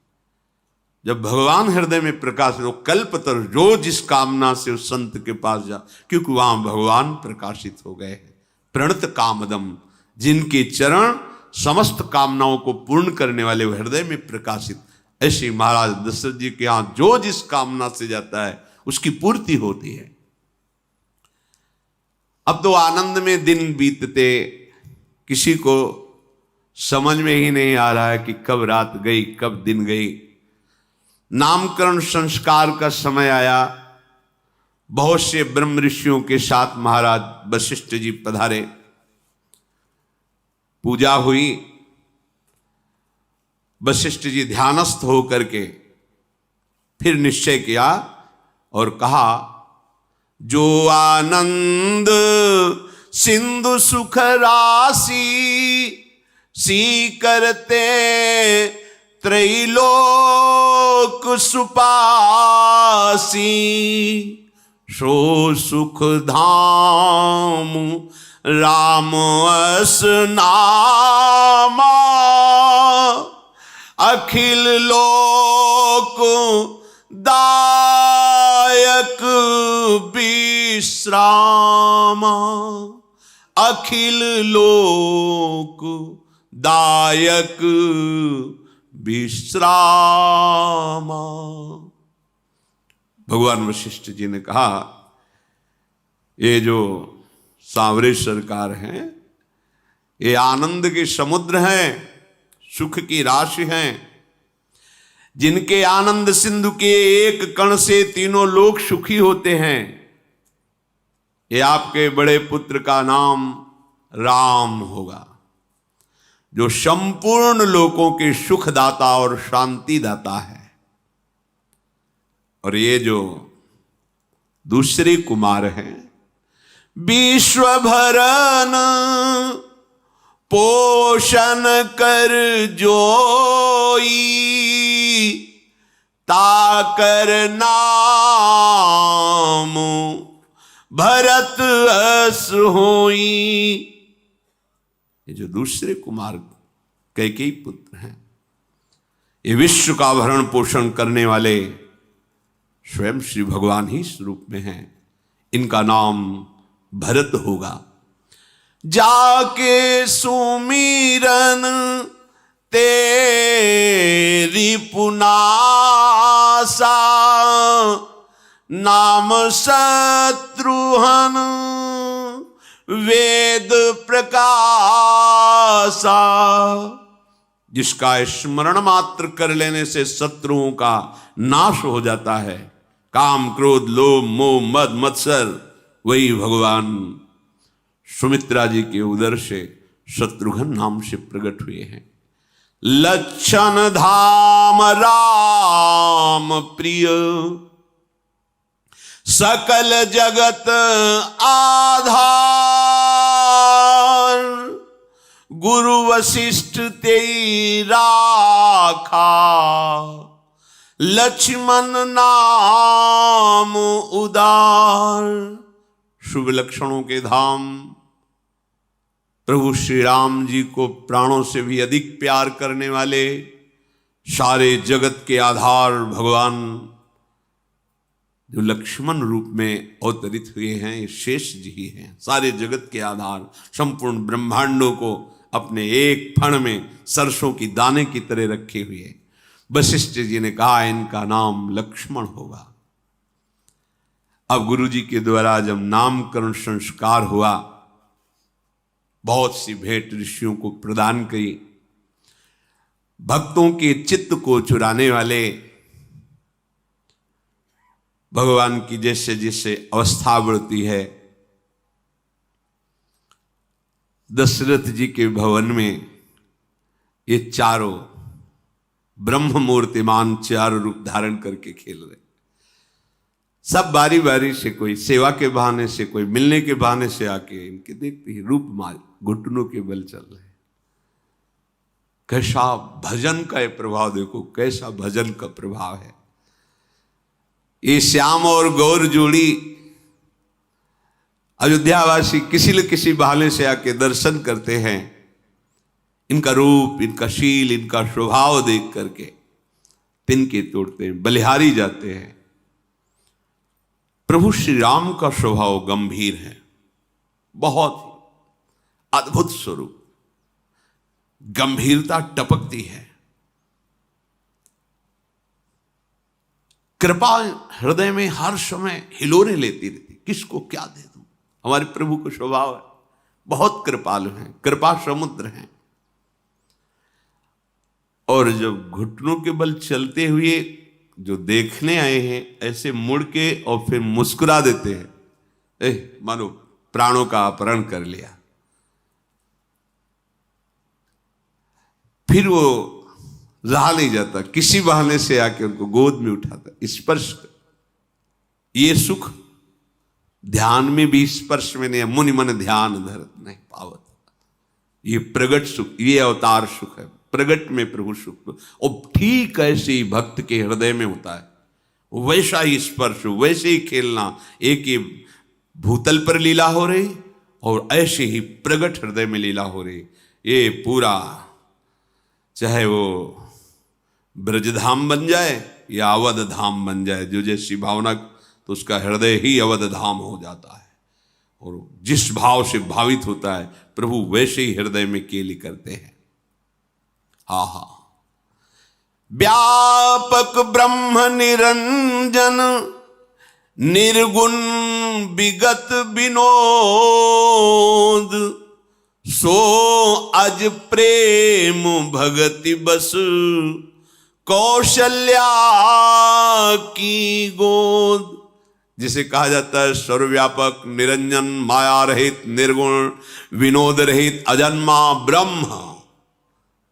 जब भगवान हृदय में प्रकाश हो, कल्पतरु जो जिस कामना से उस संत के पास जा, क्योंकि वहां भगवान प्रकाशित हो गए हैं। प्रणत कामदम, जिनके चरण समस्त कामनाओं को पूर्ण करने वाले हृदय में प्रकाशित। ऐसे महाराज दशरथ जी के यहां जो जिस कामना से जाता है उसकी पूर्ति होती है। अब तो आनंद में दिन बीतते, किसी को समझ में ही नहीं आ रहा है कि कब रात गई कब दिन गई। नामकरण संस्कार का समय आया। बहुत से ब्रह्म ऋषियों के साथ महाराज वशिष्ठ जी पधारे। पूजा हुई। वशिष्ठ जी ध्यानस्थ होकर के फिर निश्चय किया और कहा, जो आनंद सिंधु सुख राशि सी करते त्रैलोक सुपासी, सो सुख धाम राम अस नामा, अखिल लोक दायक विश्रामा, अखिल लोक दायक विश्रामा। भगवान वशिष्ठ जी ने कहा, ये जो सांवरे सरकार हैं, ये आनंद के समुद्र हैं, सुख की राशि हैं, जिनके आनंद सिंधु के एक कण से तीनों लोग सुखी होते हैं। ये आपके बड़े पुत्र का नाम राम होगा, जो संपूर्ण लोगों के सुखदाता और शांति दाता है। और ये जो दूसरे कुमार हैं, विश्व भरन पोषण कर जोई, ताकर नाम भरत अस होई। ये जो दूसरे कुमार कैकेयी पुत्र हैं, ये विश्व का भरण पोषण करने वाले स्वयं श्री भगवान ही स्वरूप में हैं। इनका नाम भरत होगा। जाके सुमीरन तेरी पुनासा, नाम शत्रुहन वेद प्रकाशा। जिसका स्मरण मात्र कर लेने से शत्रुओं का नाश हो जाता है। काम क्रोध लोभ मोह मद मत्सर, वही भगवान सुमित्रा जी के उदर से शत्रुघ्न नाम से प्रकट हुए हैं। लक्षण धाम राम प्रिय, सकल जगत आधार, गुरु वशिष्ठ तेई राखा, लक्ष्मण नाम उदार। शुभ लक्षणों के धाम प्रभु श्री राम जी को प्राणों से भी अधिक प्यार करने वाले, सारे जगत के आधार भगवान जो लक्ष्मण रूप में अवतरित हुए हैं, ये शेष जी ही हैं। सारे जगत के आधार, संपूर्ण ब्रह्मांडों को अपने एक फण में सरसों की दाने की तरह रखे हुए वशिष्ठ जी ने कहा, इनका नाम लक्ष्मण होगा। अब गुरु जी के द्वारा जब नामकरण संस्कार हुआ, बहुत सी भेंट ऋषियों को प्रदान करी। भक्तों के चित्त को चुराने वाले भगवान की जैसे जैसे अवस्था बढ़ती है, दशरथ जी के भवन में ये चारों ब्रह्म मूर्तिमान चार रूप धारण करके खेल रहे। सब बारी बारी से, कोई सेवा के बहाने से, कोई मिलने के बहाने से आके इनके देखते ही रूप माल घुटनों के बल चल रहे। कैसा भजन का ये प्रभाव देखो, कैसा भजन का प्रभाव है। ये श्याम और गौर जोड़ी अयोध्यावासी किसी न किसी बहाने से आके दर्शन करते हैं। इनका रूप, इनका शील, इनका स्वभाव देख करके तिनके तोड़ते हैं, बलिहारी जाते हैं। प्रभु श्री राम का स्वभाव गंभीर है, बहुत ही अद्भुत स्वरूप, गंभीरता टपकती है। कृपा हृदय में हर समय हिलोरे लेती रहती, किसको क्या दे दूं। हमारे प्रभु का स्वभाव है, बहुत कृपालु हैं, कृपा समुद्र हैं। और जब घुटनों के बल चलते हुए जो देखने आए हैं ऐसे मुड़ के और फिर मुस्कुरा देते हैं, मानो प्राणों का अपहरण कर लिया। फिर वो रहा नहीं जाता, किसी बहाने से आके उनको गोद में उठाता, स्पर्श। ये सुख ध्यान में भी स्पर्श में नहीं, मुनि मन ध्यान धरत नहीं पावत। ये प्रगट सुख, ये अवतार सुख है, प्रगट में प्रभु सुख। और ठीक ऐसे ही भक्त के हृदय में होता है, वैसा ही स्पर्श, वैसे ही खेलना। एक ही भूतल पर लीला हो रही और ऐसे ही प्रगट हृदय में लीला हो रही। ये पूरा, चाहे वो ब्रजधाम बन जाए या अवध धाम बन जाए, जो जैसी भावना, तो उसका हृदय ही अवध धाम हो जाता है। और जिस भाव से भावित होता है प्रभु, वैसे ही हृदय में केली करते हैं। हा हा, व्यापक ब्रह्म निरंजन, निर्गुण विगत विनोद, सो अज प्रेम भगति बस, कौशल्या की गोद। जिसे कहा जाता है सर्वव्यापक, निरंजन, माया रहित, निर्गुण, विनोद रहित, अजन्मा ब्रह्म।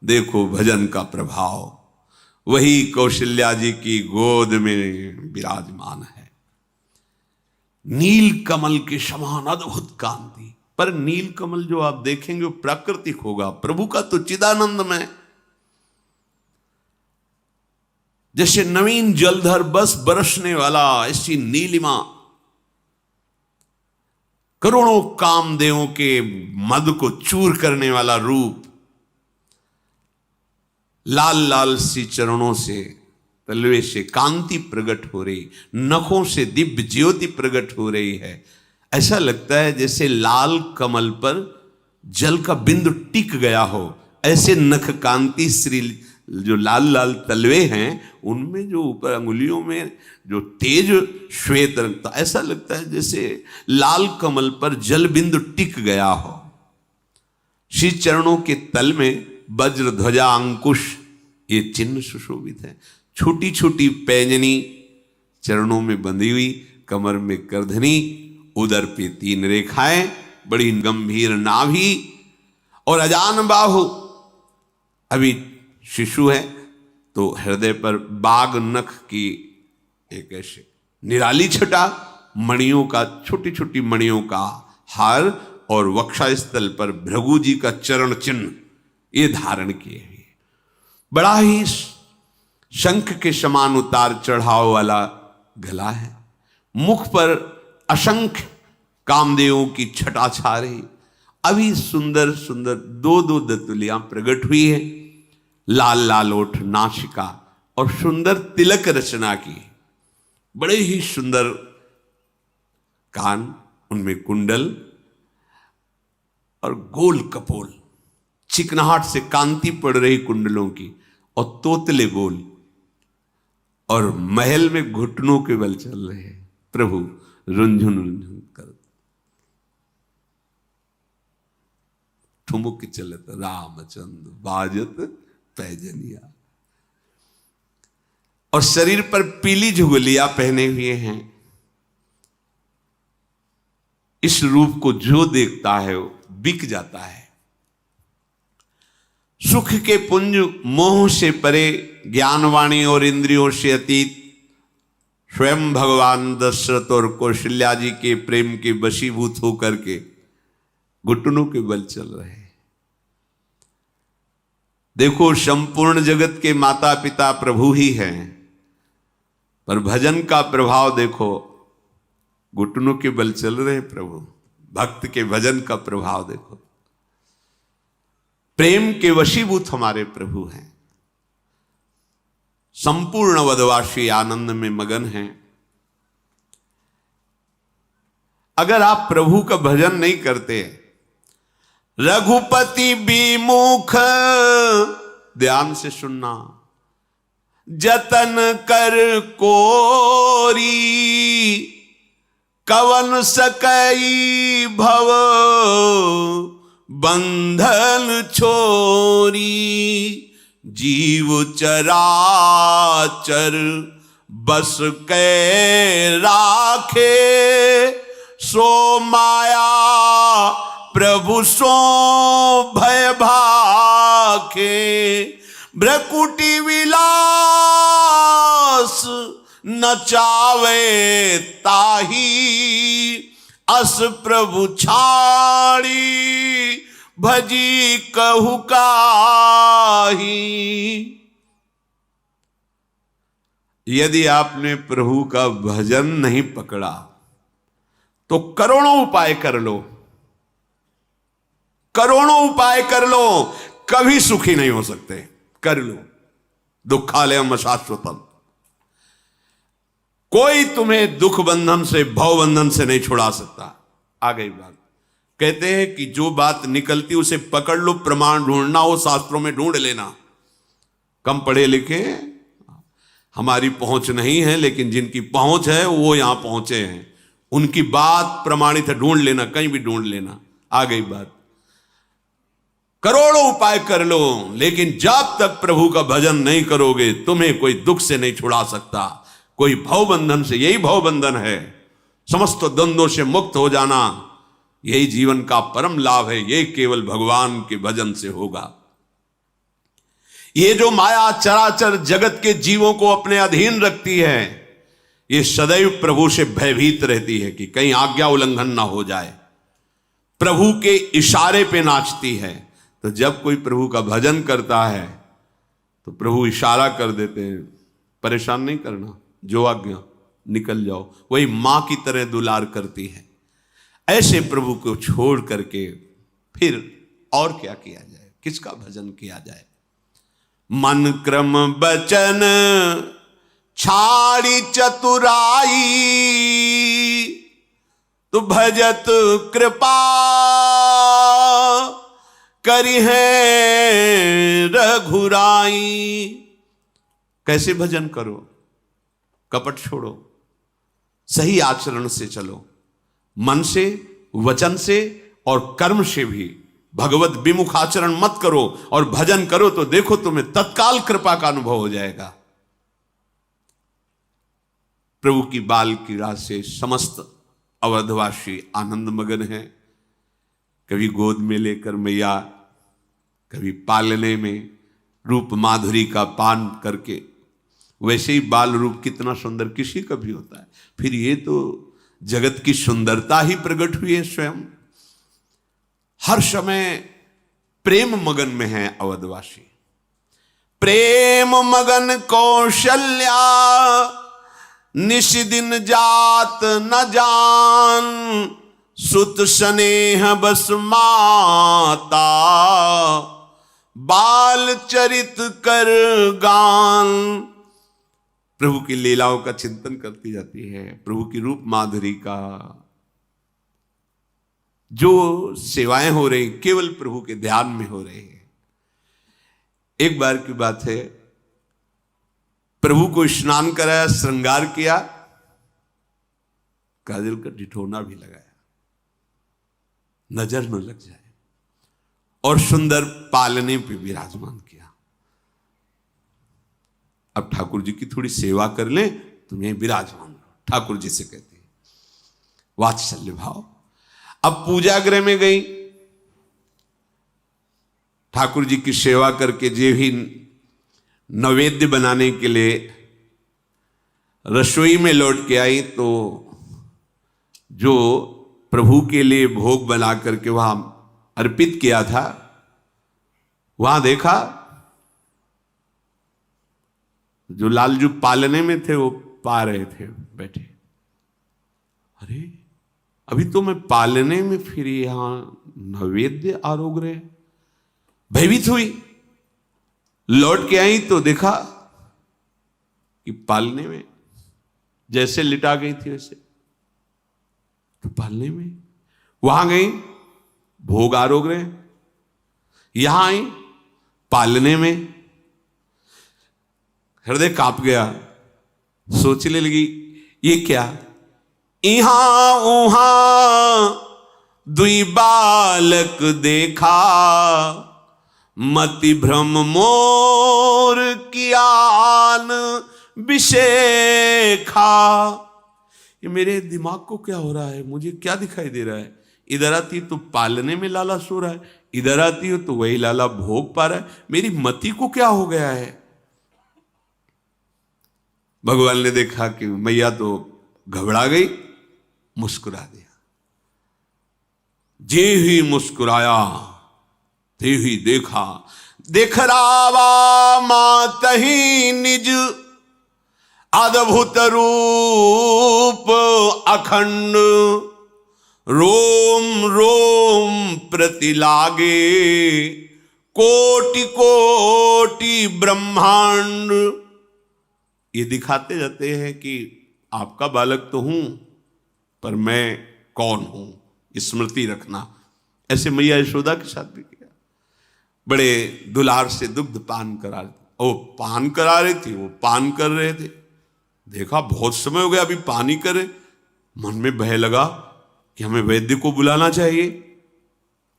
देखो भजन का प्रभाव, वही कौशल्या जी की गोद में विराजमान है। नील कमल के समान अद्भुत कांति। पर नील कमल जो आप देखेंगे वो प्राकृतिक होगा, प्रभु का तो चिदानंदमय। जैसे नवीन जलधर बस बरसने वाला, ऐसी नीलिमा, करोड़ों कामदेवों के मद को चूर करने वाला रूप, लाल लाल सी चरणों से, तलवे से कांति प्रकट हो रही, नखों से दिव्य ज्योति प्रकट हो रही है। ऐसा लगता है जैसे लाल कमल पर जल का बिंदु टिक गया हो। ऐसे नख कांति श्री जो लाल लाल तलवे हैं, उनमें जो ऊपर अंगुलियों में जो तेज श्वेत रंग, तो ऐसा लगता है जैसे लाल कमल पर जल बिंदु टिक गया हो। श्री चरणों के तल में वज्र ध्वजा अंकुश, ये चिन्ह सुशोभित है। छोटी छोटी पैंजनी चरणों में बंधी हुई, कमर में करधनी, उदर पे 3 रेखाएं, बड़ी गंभीर नाभि और अजान बाहु। अभी शिशु है तो हृदय पर बाग नख की एक ऐसे निराली छटा, मणियों का, छोटी छोटी मणियों का हार, और वक्षस्थल पर भृगु जी का चरण चिन्ह ये धारण किए हुए। बड़ा ही शंख के समान उतार चढ़ाव वाला गला है। मुख पर असंख्य कामदेवों की छटा छा रही। अभी सुंदर सुंदर 2-2 दंतुलियां प्रकट हुई है। लाल लाल ओठ, नासिका और सुंदर तिलक रचना की, बड़े ही सुंदर कान, उनमें कुंडल और गोल कपोल, चिकनाहट से कांति पड़ रही कुंडलों की, और तोतले बोल, और महल में घुटनों के बल चल रहे हैं प्रभु, रुंझुन रुंझुन कर ठुमुक चलत रामचंद्र बाजत पैजनिया। और शरीर पर पीली झुगलियां पहने हुए हैं। इस रूप को जो देखता है वो बिक जाता है। सुख के पुंज, मोह से परे, ज्ञानवाणी और इंद्रियों से अतीत, स्वयं भगवान दशरथ और कौशल्या जी के प्रेम के वशीभूत होकर के घुटनों के बल चल रहे हैं। देखो, संपूर्ण जगत के माता पिता प्रभु ही हैं, पर भजन का प्रभाव देखो, घुटनों के बल चल रहे हैं प्रभु। भक्त के भजन का प्रभाव देखो, प्रेम के वशीभूत हमारे प्रभु हैं। संपूर्ण वदवासी आनंद में मगन हैं। अगर आप प्रभु का भजन नहीं करते, रघुपति विमुख, ध्यान से सुनना, जतन कर कोरी, कवन सकई भव बंधन छोरी, जीव चराचर बस के राखे, सो माया प्रभु सो भय भाखे। भ्रकुटी विलास नचावे ताही, अस प्रभु छाड़ी भजी कहु काही। यदि आपने प्रभु का भजन नहीं पकड़ा तो करोड़ों उपाय कर लो, करोड़ों उपाय कर लो, कभी सुखी नहीं हो सकते। कर लो, दुखालयम अशाश्वतम। कोई तुम्हें दुख बंधन से, भव बंधन से नहीं छुड़ा सकता। आ गई बात। कहते हैं कि जो बात निकलती उसे पकड़ लो, प्रमाण ढूंढना हो शास्त्रों में ढूंढ लेना। कम पढ़े लिखे हमारी पहुंच नहीं है, लेकिन जिनकी पहुंच है वो यहां पहुंचे हैं, उनकी बात प्रमाणित है, ढूंढ लेना, कहीं भी ढूंढ लेना। आ गई बात। करोड़ों उपाय कर लो, लेकिन जब तक प्रभु का भजन नहीं करोगे तुम्हें कोई दुख से नहीं छुड़ा सकता, कोई भव बंधन से। यही भव बंधन है, समस्त द्वंद्वों से मुक्त हो जाना, यही जीवन का परम लाभ है। यही केवल भगवान के भजन से होगा। ये जो माया चराचर जगत के जीवों को अपने अधीन रखती है, ये सदैव प्रभु से भयभीत रहती है कि कहीं आज्ञा उल्लंघन ना हो जाए। प्रभु के इशारे पे नाचती है। तो जब कोई प्रभु का भजन करता है तो प्रभु इशारा कर देते हैं, परेशान नहीं करना, जो आज्ञा, निकल जाओ। वही मां की तरह दुलार करती है। ऐसे प्रभु को छोड़ करके फिर और क्या किया जाए, किसका भजन किया जाए। मन क्रम बचन छाड़ी चतुराई, तो भजत कृपा करी है रघुराई। कैसे भजन करो, कपट छोड़ो, सही आचरण से चलो, मन से, वचन से और कर्म से भी भगवत विमुख आचरण मत करो और भजन करो, तो देखो तुम्हें तत्काल कृपा का अनुभव हो जाएगा। प्रभु की बाल क्रीड़ा से समस्त अवधवासी आनंद मगन है। कभी गोद में लेकर मैया, कभी पालने में रूप माधुरी का पान करके। वैसे ही बाल रूप कितना सुंदर किसी का भी होता है। फिर ये तो जगत की सुंदरता ही प्रकट हुई है स्वयं। हर समय प्रेम मगन में है अवधवासी। प्रेम मगन कौशल्या, निशिदिन जात न जान, सुत स्नेह बस माता, बाल चरित कर गान। प्रभु की लीलाओं का चिंतन करती जाती है, प्रभु की रूप माधुरी का। जो सेवाएं हो रही केवल प्रभु के ध्यान में हो रही है। एक बार की बात है, प्रभु को स्नान कराया, श्रृंगार किया, काजल का ढिढोना भी लगाया, नजर न लग जाए, और सुंदर पालने पे विराजमान किया। अब ठाकुर जी की थोड़ी सेवा कर ले, तुम्हें विराजमान रहो, ठाकुर जी से कहते हैं, वात्सल्य भाव। अब पूजा गृह में गई, ठाकुर जी की सेवा करके जे भी नैवेद्य बनाने के लिए रसोई में लौट के आई, तो जो प्रभु के लिए भोग बना करके वहां अर्पित किया था, वहां देखा जो लालजू पालने में थे वो पा रहे थे बैठे। अरे अभी तो मैं पालने में, फिर यहां नैवेद्य आरोग रहे। भयभीत हुई, लौट के आई तो देखा कि पालने में जैसे लिटा गई थी वैसे, तो पालने में वहां गई, भोग आरोग रहे, यहां आई पालने में। हृदय कांप गया, सोचने लगी ये क्या, इहां उहां दुई बालक देखा, मति भ्रम मोर कियान विशेखा। ये मेरे दिमाग को क्या हो रहा है, मुझे क्या दिखाई दे रहा है? इधर आती तो पालने में लाला सो रहा है, इधर आती हो तो वही लाला भोग पा रहा है, मेरी मति को क्या हो गया है? भगवान ने देखा कि मैया तो घबरा गई, मुस्कुरा दिया। जे ही मुस्कुराया ते ही देखा, देख रावा मातही निज अद्भुत रूप अखंड। रोम रोम प्रति लागे कोटि कोटि ब्रह्मांड। ये दिखाते जाते हैं कि आपका बालक तो हूं, पर मैं कौन हूं, स्मृति रखना। ऐसे मैया यशोदा के साथ भी किया। बड़े दुलार से दुग्ध पान करा, वो पान करा रही थी, वो पान कर रहे थे। देखा बहुत समय हो गया अभी पानी करे, मन में भय लगा कि हमें वैद्य को बुलाना चाहिए।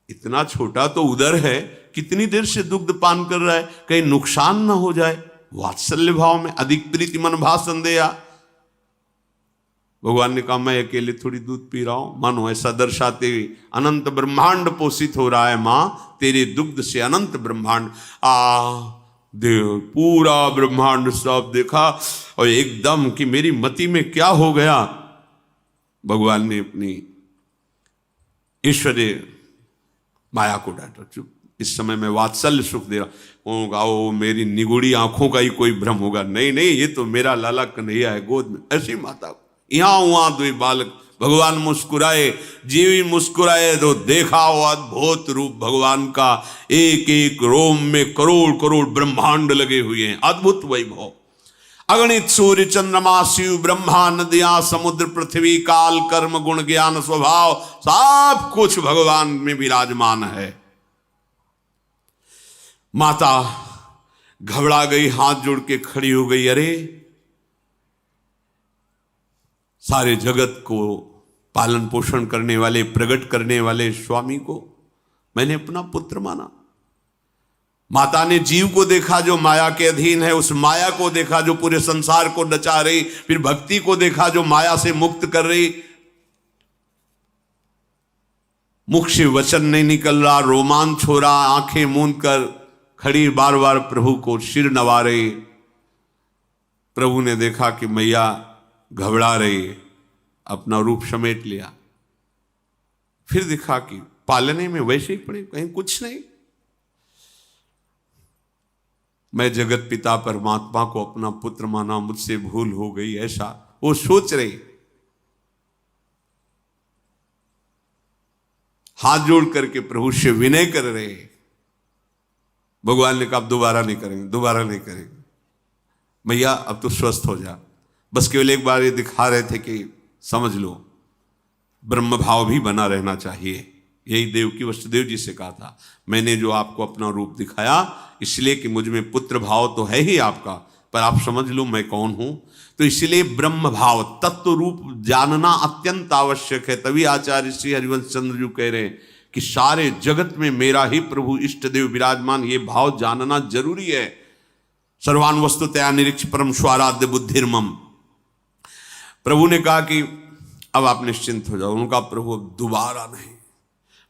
इतना छोटा तो उधर है, कितनी देर से दुग्ध पान कर रहा है, कहीं नुकसान ना हो जाए। वात्सल्य भाव में अधिक प्रीति मन भाषण दिया। भगवान ने कहा मैं अकेले थोड़ी दूध पी रहा हूं, मानो ऐसा दर्शाते हुए अनंत ब्रह्मांड पोषित हो रहा है मां, तेरे दुग्ध से अनंत ब्रह्मांड। देव पूरा ब्रह्मांड सब देखा और एकदम कि मेरी मति में क्या हो गया। भगवान ने अपनी ईश्वरीय माया को डांटा, चुप, इस समय मैं वात्सल्य सुख दे रहा हूँ। ओ मेरी निगुड़ी आंखों का ही कोई भ्रम होगा, नहीं नहीं ये तो मेरा लाला कन्हैया है गोद में। ऐसी माता को यहां वहां दो बालक। भगवान मुस्कुराए, जीवी मुस्कुराए तो देखा वो अद्भुत रूप भगवान का। एक एक रोम में करोड़ करोड़ ब्रह्मांड लगे हुए हैं, अद्भुत वैभव। अगणित सूर्य चंद्रमा शिव ब्रह्मा नदियां समुद्र पृथ्वी काल कर्म गुण ज्ञान स्वभाव सब कुछ भगवान में विराजमान है। माता घबरा गई, हाथ जोड़ के खड़ी हो गई। अरे सारे जगत को पालन पोषण करने वाले, प्रकट करने वाले स्वामी को मैंने अपना पुत्र माना। माता ने जीव को देखा जो माया के अधीन है, उस माया को देखा जो पूरे संसार को नचा रही, फिर भक्ति को देखा जो माया से मुक्त कर रही। मुख से वचन नहीं निकल रहा, रोमांच हो रहा, आंखें मूंद कर खड़ी बार बार प्रभु को सिर नवा रही। प्रभु ने देखा कि मैया घबरा रही, अपना रूप समेट लिया। फिर देखा कि पालने में वैसे ही पड़े, कहीं कुछ नहीं। मैं जगत पिता परमात्मा को अपना पुत्र माना, मुझसे भूल हो गई, ऐसा वो सोच रही। हाथ जोड़ करके प्रभु से विनय कर रहे। भगवान ने कहा अब दोबारा नहीं करेंगे, दोबारा नहीं करेंगे मैया, अब तो स्वस्थ हो जा। बस केवल एक बार ये दिखा रहे थे कि समझ लो ब्रह्म भाव भी बना रहना चाहिए। यही देवकी वसुदेव जी से कहा था, मैंने जो आपको अपना रूप दिखाया इसलिए कि मुझ में पुत्र भाव तो है ही आपका, पर आप समझ लो मैं कौन हूं। तो इसलिए ब्रह्म भाव तत्व रूप जानना अत्यंत आवश्यक है। तभी आचार्य श्री हरिवंश चंद्र जी कह रहे हैं कि सारे जगत में मेरा ही प्रभु इष्ट देव विराजमान, ये भाव जानना जरूरी है। सर्वान वस्तुतया निरीक्ष परम स्वाराध्य बुद्धिर्मम। प्रभु ने कहा कि अब आप निश्चिंत हो जाओ। उनका प्रभु अब दोबारा नहीं।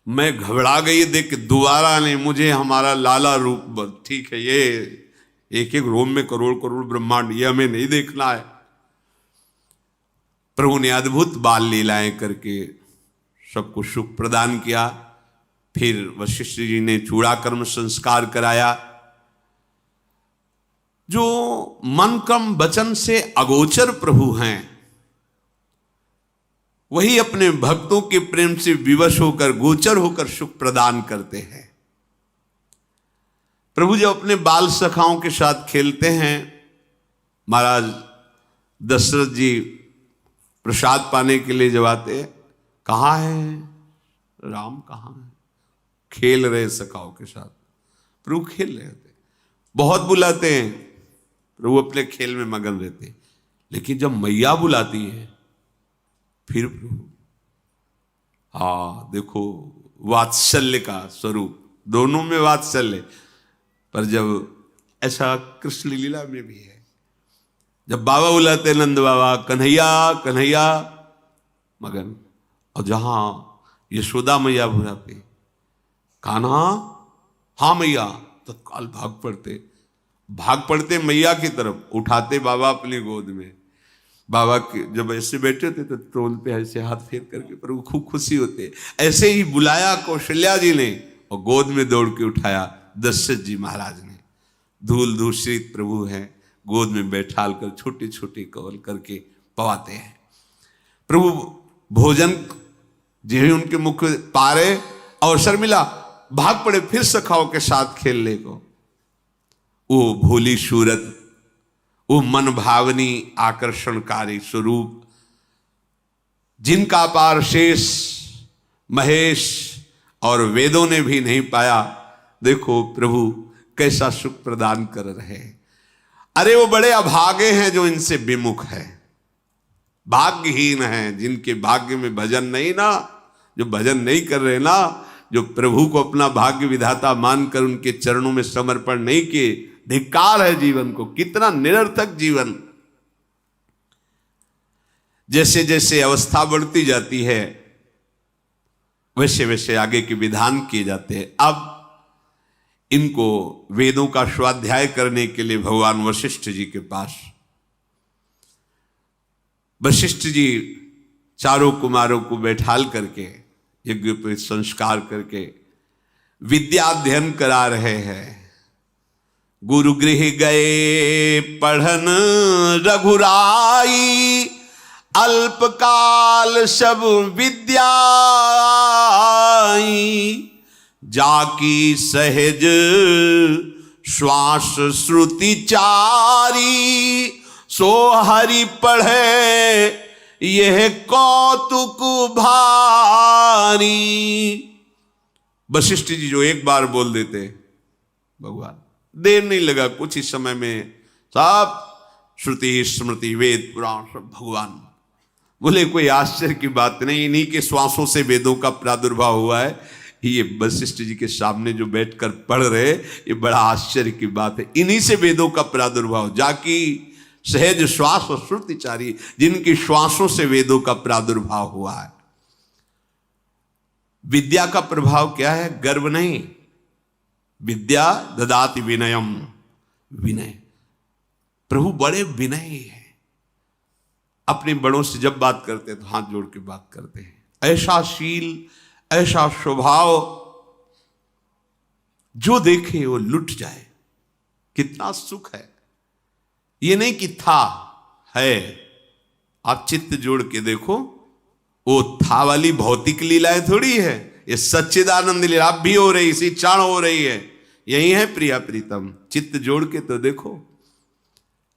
मैं घबरा गई देख के, दोबारा नहीं, मुझे हमारा लाला रूप ठीक है, ये एक एक रोम में करोड़ करोड़ ब्रह्मांड, ये हमें नहीं देखना है। प्रभु ने अद्भुत बाल लीलाएं करके सबको सुख प्रदान किया। फिर वशिष्ठ जी ने चूड़ाकर्म संस्कार कराया। जो मन कर्म वचन से अगोचर प्रभु हैं, वही अपने भक्तों के प्रेम से विवश होकर गोचर होकर सुख प्रदान करते हैं। प्रभु जब अपने बाल सखाओं के साथ खेलते हैं, महाराज दशरथ जी प्रसाद पाने के लिए जब आते, कहाँ है राम, कहाँ है? खेल रहे सखाओं के साथ। प्रभु खेल रहे थे, बहुत बुलाते हैं, प्रभु अपने खेल में मगन रहते। लेकिन जब मैया बुलाती है फिर प्रभु, देखो वात्सल्य का स्वरूप, दोनों में वात्सल्य। पर जब ऐसा कृष्ण लीला में भी है, जब बाबा बुलाते नंद बाबा कन्हैया कन्हैया मगन, और जहां यशोदा मैया बुलाते कान्हा हाँ मैया, तत्काल भाग पड़ते मैया की तरफ, उठाते बाबा अपनी गोद में। बाबा के जब ऐसे बैठे थे तो तोलते ऐसे हाथ फेर करके, पर वो खूब खुशी होते। ऐसे ही बुलाया कौशल्या जी ने और गोद में दौड़ के उठाया दशरथ जी महाराज ने। धूल दूषित प्रभु हैं, गोद में बैठाल कर छोटे छोटे कवल करके पवाते हैं। प्रभु भोजन जो ही उनके मुख पारे अवसर मिला, भाग पड़े फिर सखाओं के साथ खेलने को। वो भोली सूरत, वो मन भावनी आकर्षणकारी स्वरूप, जिनका पार शेष महेश और वेदों ने भी नहीं पाया, देखो प्रभु कैसा सुख प्रदान कर रहे हैं। अरे वो बड़े अभागे हैं जो इनसे विमुख है, भाग्यहीन हैं जिनके भाग्य में भजन नहीं ना, जो भजन नहीं कर रहे ना, जो प्रभु को अपना भाग्य विधाता मानकर उनके चरणों में समर्पण नहीं किए, धिक्कार है जीवन को। कितना निरर्थक जीवन। जैसे जैसे अवस्था बढ़ती जाती है वैसे वैसे आगे के विधान किए जाते हैं। अब इनको वेदों का स्वाध्याय करने के लिए भगवान वशिष्ठ जी के पास, वशिष्ठ जी चारों कुमारों को बैठाल करके यज्ञ पे संस्कार करके विद्या अध्ययन करा रहे हैं। गुरु गृह गए पढ़न रघुराई, अल्पकाल सब विद्या जाकी सहज श्वास श्रुति चारी, सो हरि पढ़े यह कौतुक भारी। वशिष्ठ जी जो एक बार बोल देते भगवान, देर नहीं लगा, कुछ ही समय में सब श्रुति स्मृति वेद पुराण सब भगवान बोले। कोई आश्चर्य की बात नहीं, इन्हीं के श्वासों से वेदों का प्रादुर्भाव हुआ है। ये वशिष्ठ जी के सामने जो बैठकर पढ़ रहे, ये बड़ा आश्चर्य की बात है। इन्हीं से वेदों का प्रादुर्भाव, जाकी सहज श्वास और श्रुतिचारी, जिनकी श्वासों से वेदों का प्रादुर्भाव हुआ है। विद्या का प्रभाव क्या है? गर्व नहीं, विद्या ददाति विनयम, विनय। प्रभु बड़े विनयी हैं, अपने बड़ों से जब बात करते हैं तो हाथ जोड़ के बात करते हैं। ऐसा शील, ऐसा स्वभाव, जो देखे वो लुट जाए। कितना सुख है। ये नहीं कि था, है। आप चित्त जोड़ के देखो, वो था वाली भौतिक लीलाएं थोड़ी है, ये सच्चिदानंद लीला आप भी हो रही, इसी क्षण हो रही है। यही है प्रिया प्रीतम। चित्त जोड़ के तो देखो,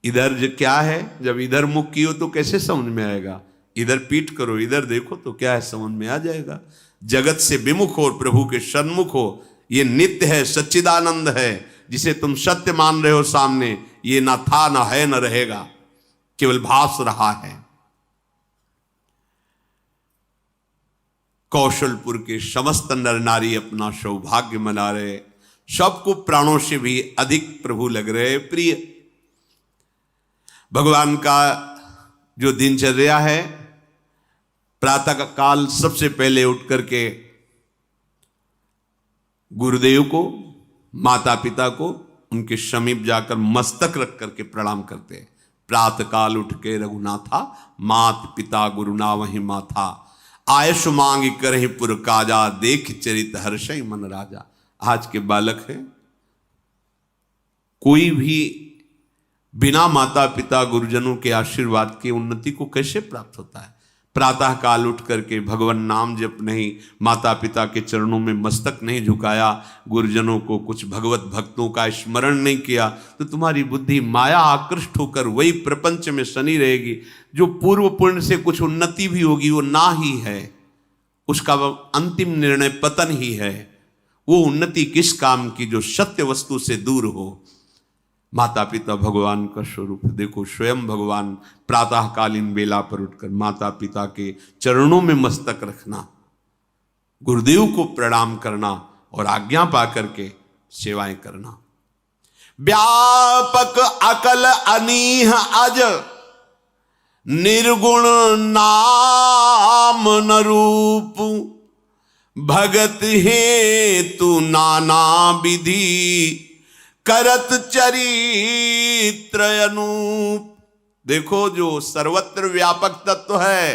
इधर जो क्या है, जब इधर मुख कियो तो कैसे समझ में आएगा? इधर पीठ करो, इधर देखो तो क्या है, समझ में आ जाएगा। जगत से विमुख हो, प्रभु के सन्मुख हो। ये नित्य है, सच्चिदानंद है, जिसे तुम सत्य मान रहे हो सामने। ये ना था, ना है, न रहेगा, केवल भास रहा है। कौशलपुर के समस्त नर नारी अपना सौभाग्य मना रहे, सबको प्राणों से भी अधिक प्रभु लग रहे प्रिय। भगवान का जो दिनचर्या है, प्रातः काल सबसे पहले उठ करके गुरुदेव को, माता पिता को उनके समीप जाकर मस्तक रख करके प्रणाम करते हैं। प्रातः काल उठ के रघुनाथा, मात पिता गुरु ना वही माथा, आयस मांग करहि पुर काजा, देख चरित हर्षय मन राजा। आज के बालक हैं, कोई भी बिना माता पिता गुरुजनों के आशीर्वाद के उन्नति को कैसे प्राप्त होता है? प्रातः काल उठ करके भगवान नाम जप नहीं, माता पिता के चरणों में मस्तक नहीं झुकाया, गुरुजनों को कुछ भगवत भक्तों का स्मरण नहीं किया, तो तुम्हारी बुद्धि माया आकृष्ट होकर वही प्रपंच में सनी रहेगी। जो पूर्व पुण्य से कुछ उन्नति भी होगी वो ना ही है, उसका अंतिम निर्णय पतन ही है। वो उन्नति किस काम की जो सत्य वस्तु से दूर हो। माता पिता भगवान का स्वरूप। देखो, स्वयं भगवान प्रातःकालीन बेला पर उठकर माता पिता के चरणों में मस्तक रखना, गुरुदेव को प्रणाम करना और आज्ञा पा करके सेवाएं करना। व्यापक अकल अनीह अज, निर्गुण नाम न रूप, भगत हेतु नाना विधि, करत चरित्र अनूप। देखो, जो सर्वत्र व्यापक तत्व है,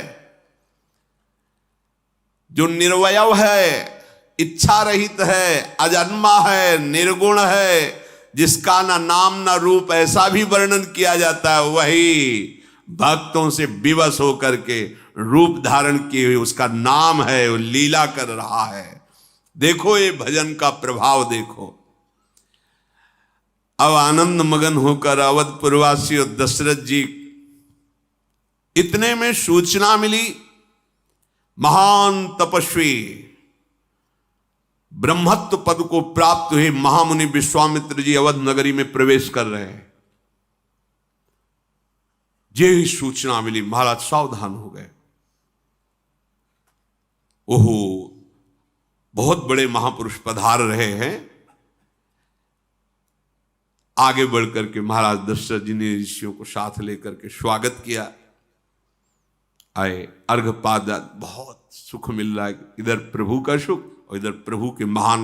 जो निर्वयव है, इच्छा रहित है, अजन्मा है, निर्गुण है, जिसका ना नाम ना रूप ऐसा भी वर्णन किया जाता है, वही भक्तों से विवश होकर के रूप धारण किए हुए उसका नाम है, वो लीला कर रहा है। देखो ये भजन का प्रभाव देखो। अब आनंद मगन होकर अवधपुरवासी और दशरथ जी, इतने में सूचना मिली, महान तपस्वी ब्रह्मत्व पद को प्राप्त हुए महामुनि विश्वामित्र जी अवध नगरी में प्रवेश कर रहे हैं। ये सूचना मिली, महाराज सावधान हो गए। ओहो, बहुत बड़े महापुरुष पधार रहे हैं। आगे बढ़कर के महाराज दशरथ जी ने ऋषियों को साथ लेकर के स्वागत किया। आए, अर्घपाद, बहुत सुख मिल रहा है, इधर प्रभु का सुख और इधर प्रभु के महान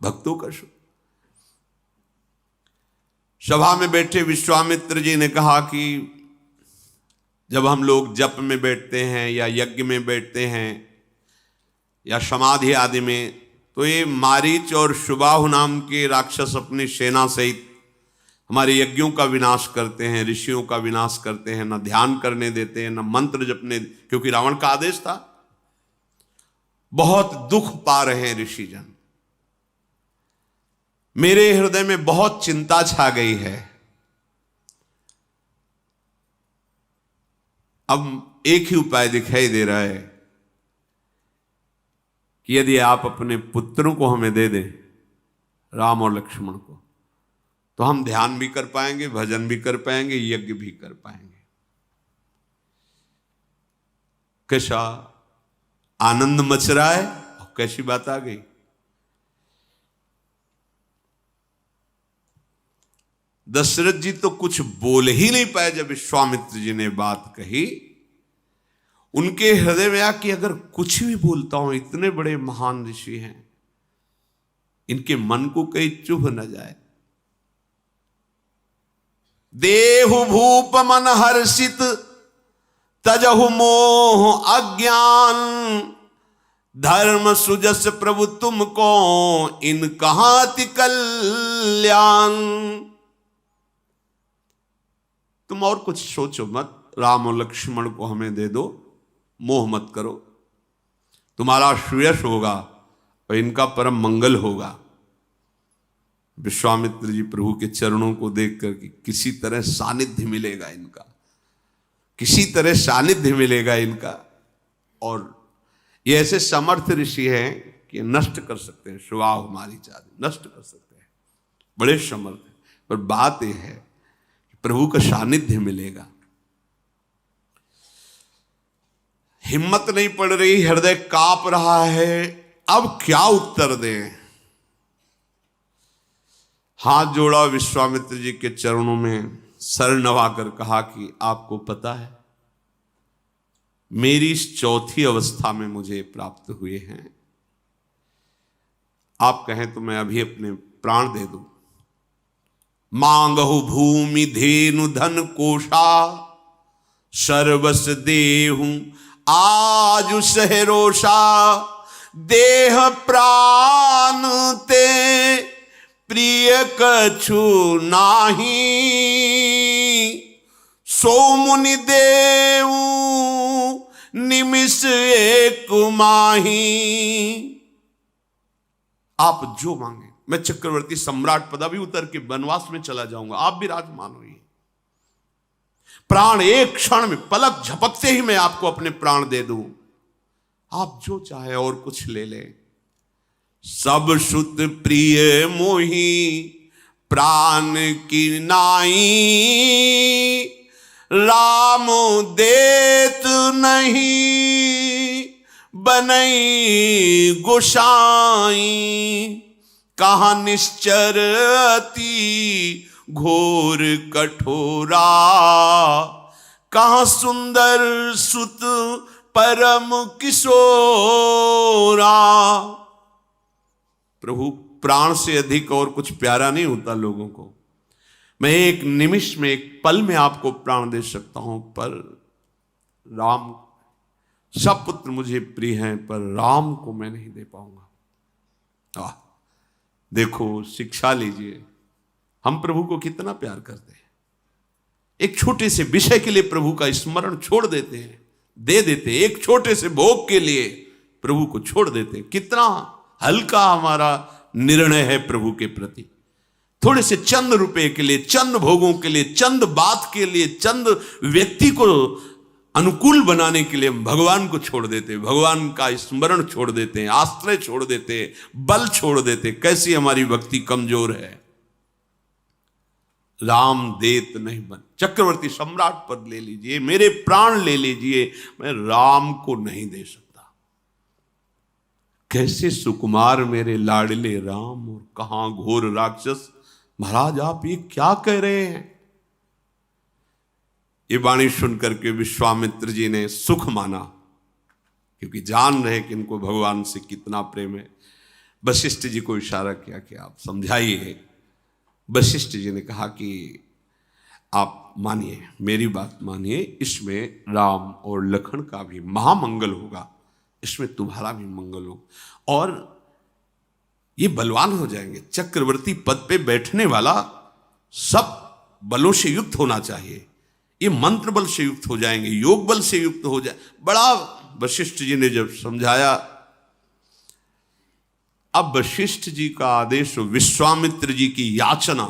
भक्तों का सुख। सभा में बैठे विश्वामित्र जी ने कहा कि जब हम लोग जप में बैठते हैं या यज्ञ में बैठते हैं या समाधि आदि में, तो ये मारीच और शुबाहु नाम के राक्षस अपनी सेना सहित हमारे यज्ञों का विनाश करते हैं, ऋषियों का विनाश करते हैं, न ध्यान करने देते हैं, न मंत्र जपने, क्योंकि रावण का आदेश था। बहुत दुख पा रहे हैं ऋषिजन। मेरे हृदय में बहुत चिंता छा गई है। अब एक ही उपाय दिखाई दे रहा है कि यदि आप अपने पुत्रों को हमें दे दें, राम और लक्ष्मण को, तो हम ध्यान भी कर पाएंगे, भजन भी कर पाएंगे, यज्ञ भी कर पाएंगे। कैसा आनंद मच रहा है और कैसी बात आ गई। दशरथ जी तो कुछ बोल ही नहीं पाए जब विश्वामित्र जी ने बात कही। उनके हृदय में आ कि अगर कुछ भी बोलता हूं, इतने बड़े महान ऋषि हैं, इनके मन को कहीं चुभ न जाए। देहु भूप मन हर्षित, तजहु मोह अज्ञान, धर्म सुजस प्रभु तुमको, इन कहाति कल्याण। तुम और कुछ सोचो मत, राम और लक्ष्मण को हमें दे दो, मोह मत करो, तुम्हारा श्रेयस होगा और इनका परम मंगल होगा। विश्वामित्र जी प्रभु के चरणों को देख करके किसी तरह सानिध्य मिलेगा इनका, किसी तरह सानिध्य मिलेगा इनका। और ये ऐसे समर्थ ऋषि हैं कि नष्ट कर सकते हैं, स्वभाव हमारी चाहते नष्ट कर सकते हैं, बड़े समर्थ हैं। पर बात यह है कि प्रभु का सानिध्य मिलेगा। हिम्मत नहीं पड़ रही, हृदय कांप रहा है, अब क्या उत्तर दें। हाथ जोड़ा, विश्वामित्र जी के चरणों में सर नवाकर कहा कि आपको पता है, मेरी इस चौथी अवस्था में मुझे प्राप्त हुए हैं। आप कहें तो मैं अभी अपने प्राण दे दूं। मांगहु भूमि धेनु धन कोशा, सर्वस देहूं आजु सहरोषा, देह प्राण ते प्रिय कछु नाही, सो मुनि देव निमिष एक माही। आप जो मांगे, मैं चक्रवर्ती सम्राट पदवी उतर के वनवास में चला जाऊंगा, आप भी राजमान होइए। प्राण एक क्षण में, पलक झपकते ही मैं आपको अपने प्राण दे दूं। आप जो चाहे और कुछ ले ले। सब सुत प्रिय मोही प्राण की नाई, राम देत नहीं बनई गोसाई। कहाँ निश्चर अति घोर कठोरा, कहाँ सुंदर सुत परम किशोरा। प्रभु प्राण से अधिक और कुछ प्यारा नहीं होता लोगों को। मैं एक निमिष में, एक पल में आपको प्राण दे सकता हूं, पर राम, सब पुत्र मुझे प्रिय हैं पर राम को मैं नहीं दे पाऊंगा। देखो, शिक्षा लीजिए, हम प्रभु को कितना प्यार करते हैं। एक छोटे से विषय के लिए प्रभु का स्मरण छोड़ देते हैं, दे देते हैं। एक छोटे से भोग के लिए प्रभु को छोड़ देते हैं। कितना हल्का हमारा निर्णय है प्रभु के प्रति। थोड़े से चंद रुपए के लिए, चंद भोगों के लिए, चंद बात के लिए, चंद व्यक्ति को अनुकूल बनाने के लिए भगवान को छोड़ देते, भगवान का स्मरण छोड़ देते हैं, आश्रय छोड़ देते, बल छोड़ देते। कैसी हमारी भक्ति कमजोर है। राम देत नहीं बन, चक्रवर्ती सम्राट पद ले लीजिए, मेरे प्राण ले लीजिए, मैं राम को नहीं दे सकता। कैसे सुकुमार मेरे लाडले राम और कहां घोर राक्षस। महाराज आप ये क्या कह रहे हैं। ये वाणी सुनकर के विश्वामित्र जी ने सुख माना, क्योंकि जान रहे कि इनको भगवान से कितना प्रेम है। वशिष्ठ जी को इशारा किया कि आप समझाइए। वशिष्ठ जी ने कहा कि आप मानिए, मेरी बात मानिए, इसमें राम और लखन का भी महामंगल होगा, इसमें तुम्हारा भी मंगल हो, और ये बलवान हो जाएंगे। चक्रवर्ती पद पे बैठने वाला सब बलों से युक्त होना चाहिए। ये मंत्र बल से युक्त हो जाएंगे, योग बल से युक्त हो जाए। बड़ा वशिष्ठ जी ने जब समझाया, अब वशिष्ठ जी का आदेश, विश्वामित्र जी की याचना,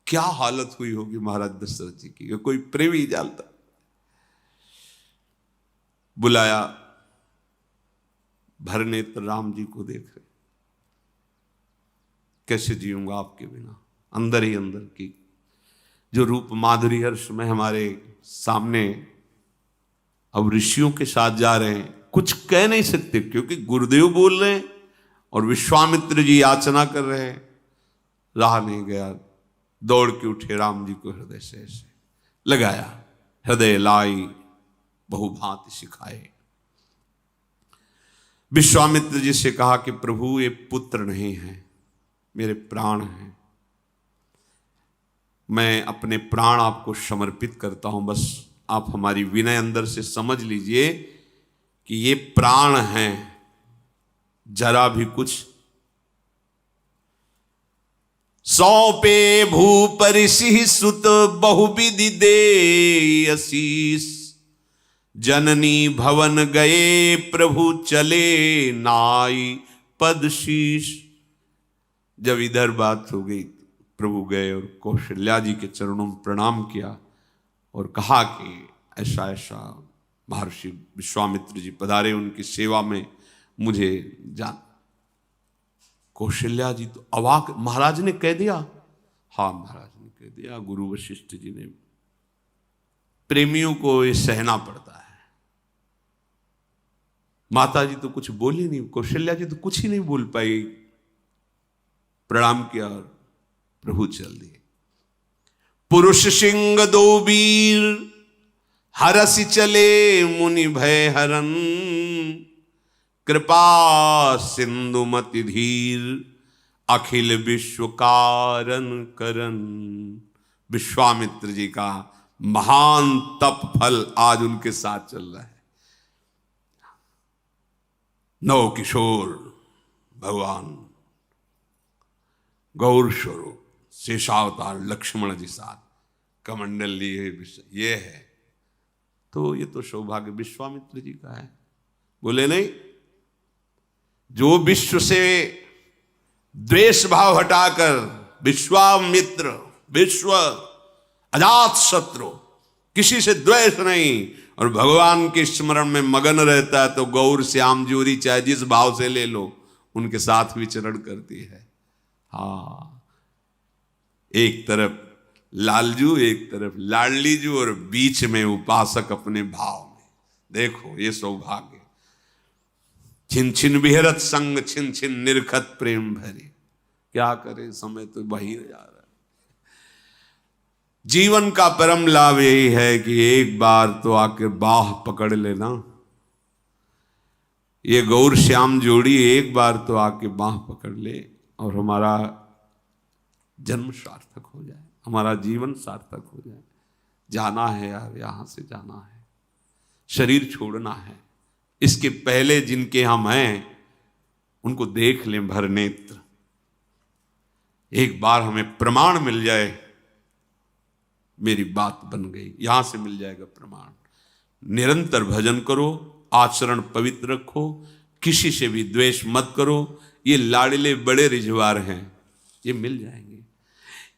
क्या हालत हुई होगी महाराज दशरथ जी की, कोई प्रेमी जानता। बुलाया, भरनेत्र राम जी को देख रहे, कैसे जीऊंगा आपके बिना। अंदर ही अंदर की जो रूप माधुरी हर्ष में हमारे सामने अब ऋषियों के साथ जा रहे हैं, कुछ कह नहीं सकते क्योंकि गुरुदेव बोल रहे हैं और विश्वामित्र जी याचना कर रहे हैं। रहा नहीं गया, दौड़ के उठे, राम जी को हृदय से ऐसे लगाया, हृदय लाई बहुभांति सिखाए। विश्वामित्र जी से कहा कि प्रभु ये पुत्र नहीं है, मेरे प्राण हैं, मैं अपने प्राण आपको समर्पित करता हूं। बस आप हमारी विनय अंदर से समझ लीजिए कि ये प्राण हैं, जरा भी कुछ। सौंपे भूपरिषि सुत बहुविधि दे आशीष, जननी भवन गए प्रभु चले नाई पद शीश। जब इधर बात हो गई, प्रभु गए और कौशल्या जी के चरणों में प्रणाम किया और कहा कि ऐसा ऐसा महर्षि विश्वामित्र जी पधारे, उनकी सेवा में मुझे जान। कौशल्या जी तो अवाक, महाराज ने कह दिया। हाँ महाराज ने कह दिया। गुरु वशिष्ठ जी ने, प्रेमियों को ये सहना पड़ता है। माता जी तो कुछ बोली नहीं, कौशल्या जी तो कुछ ही नहीं बोल पाई। प्रणाम किया और प्रभु चल दिए। पुरुष सिंह दो वीर हरसि चले मुनि भय हरन, कृपा सिंधुमति धीर अखिल विश्व कारण करन। विश्वामित्र जी का महान तप फल आज उनके साथ चल रहा है। नव किशोर भगवान गौर स्वरूप शेषावतार लक्ष्मण जी साथ कमंडल लिए, ये है। तो ये तो सौभाग्य विश्वामित्र जी का है। बोले नहीं, जो विश्व से द्वेष भाव हटाकर विश्वामित्र, विश्व अजात शत्रु, किसी से द्वेष नहीं और भगवान के स्मरण में मगन रहता है, तो गौर श्याम जोरी चाहे जिस भाव से ले लो, उनके साथ विचरण करती है। हाँ, एक तरफ लालजू, एक तरफ लाडलीजू और बीच में उपासक अपने भाव में। देखो ये सौभाग्य। छिन छिन विहरत संग छिन छिन निरखत प्रेम भरे। क्या करे, समय तो बही जा रहा है। जीवन का परम लाभ यही है कि एक बार तो आकर बाह पकड़ लेना। ये गौर श्याम जोड़ी एक बार तो आके बाह पकड़ ले और हमारा जन्म सार्थक हो जाए, हमारा जीवन सार्थक हो जाए। जाना है यार, यहां से जाना है, शरीर छोड़ना है। इसके पहले जिनके हम हैं उनको देख लें भर नेत्र, एक बार हमें प्रमाण मिल जाए, मेरी बात बन गई। यहां से मिल जाएगा प्रमाण। निरंतर भजन करो, आचरण पवित्र रखो, किसी से भी द्वेष मत करो। ये लाडले बड़े रिझवार हैं, ये मिल जाएंगे।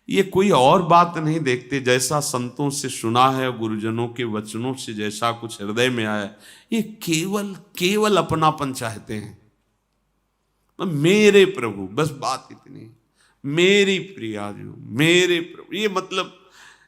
ये कोई और बात नहीं देखते, जैसा संतों से सुना है, गुरुजनों के वचनों से जैसा कुछ हृदय में आया, ये केवल केवल अपनापन चाहते हैं। मेरे प्रभु, बस बात इतनी, मेरी प्रिया जो, मेरे प्रभु। ये मतलब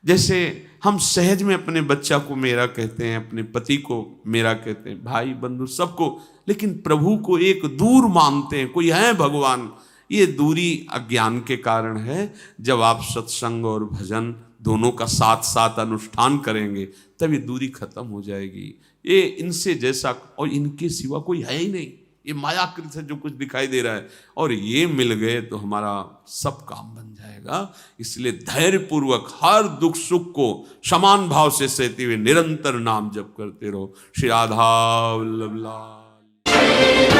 जैसे हम सहज में अपने बच्चा को मेरा कहते हैं, अपने पति को मेरा कहते हैं, भाई बंधु सबको, लेकिन प्रभु को एक दूर मानते हैं, कोई है भगवान। ये दूरी अज्ञान के कारण है। जब आप सत्संग और भजन दोनों का साथ साथ अनुष्ठान करेंगे तब ये दूरी खत्म हो जाएगी। ये इनसे जैसा और इनके सिवा कोई है ही नहीं। ये मायाकृत से जो कुछ दिखाई दे रहा है, और ये मिल गए तो हमारा सब काम बन जाएगा। इसलिए धैर्य पूर्वक हर दुख सुख को समान भाव से सहते हुए निरंतर नाम जप करते रहो। श्री राधा वल्लभ लाल।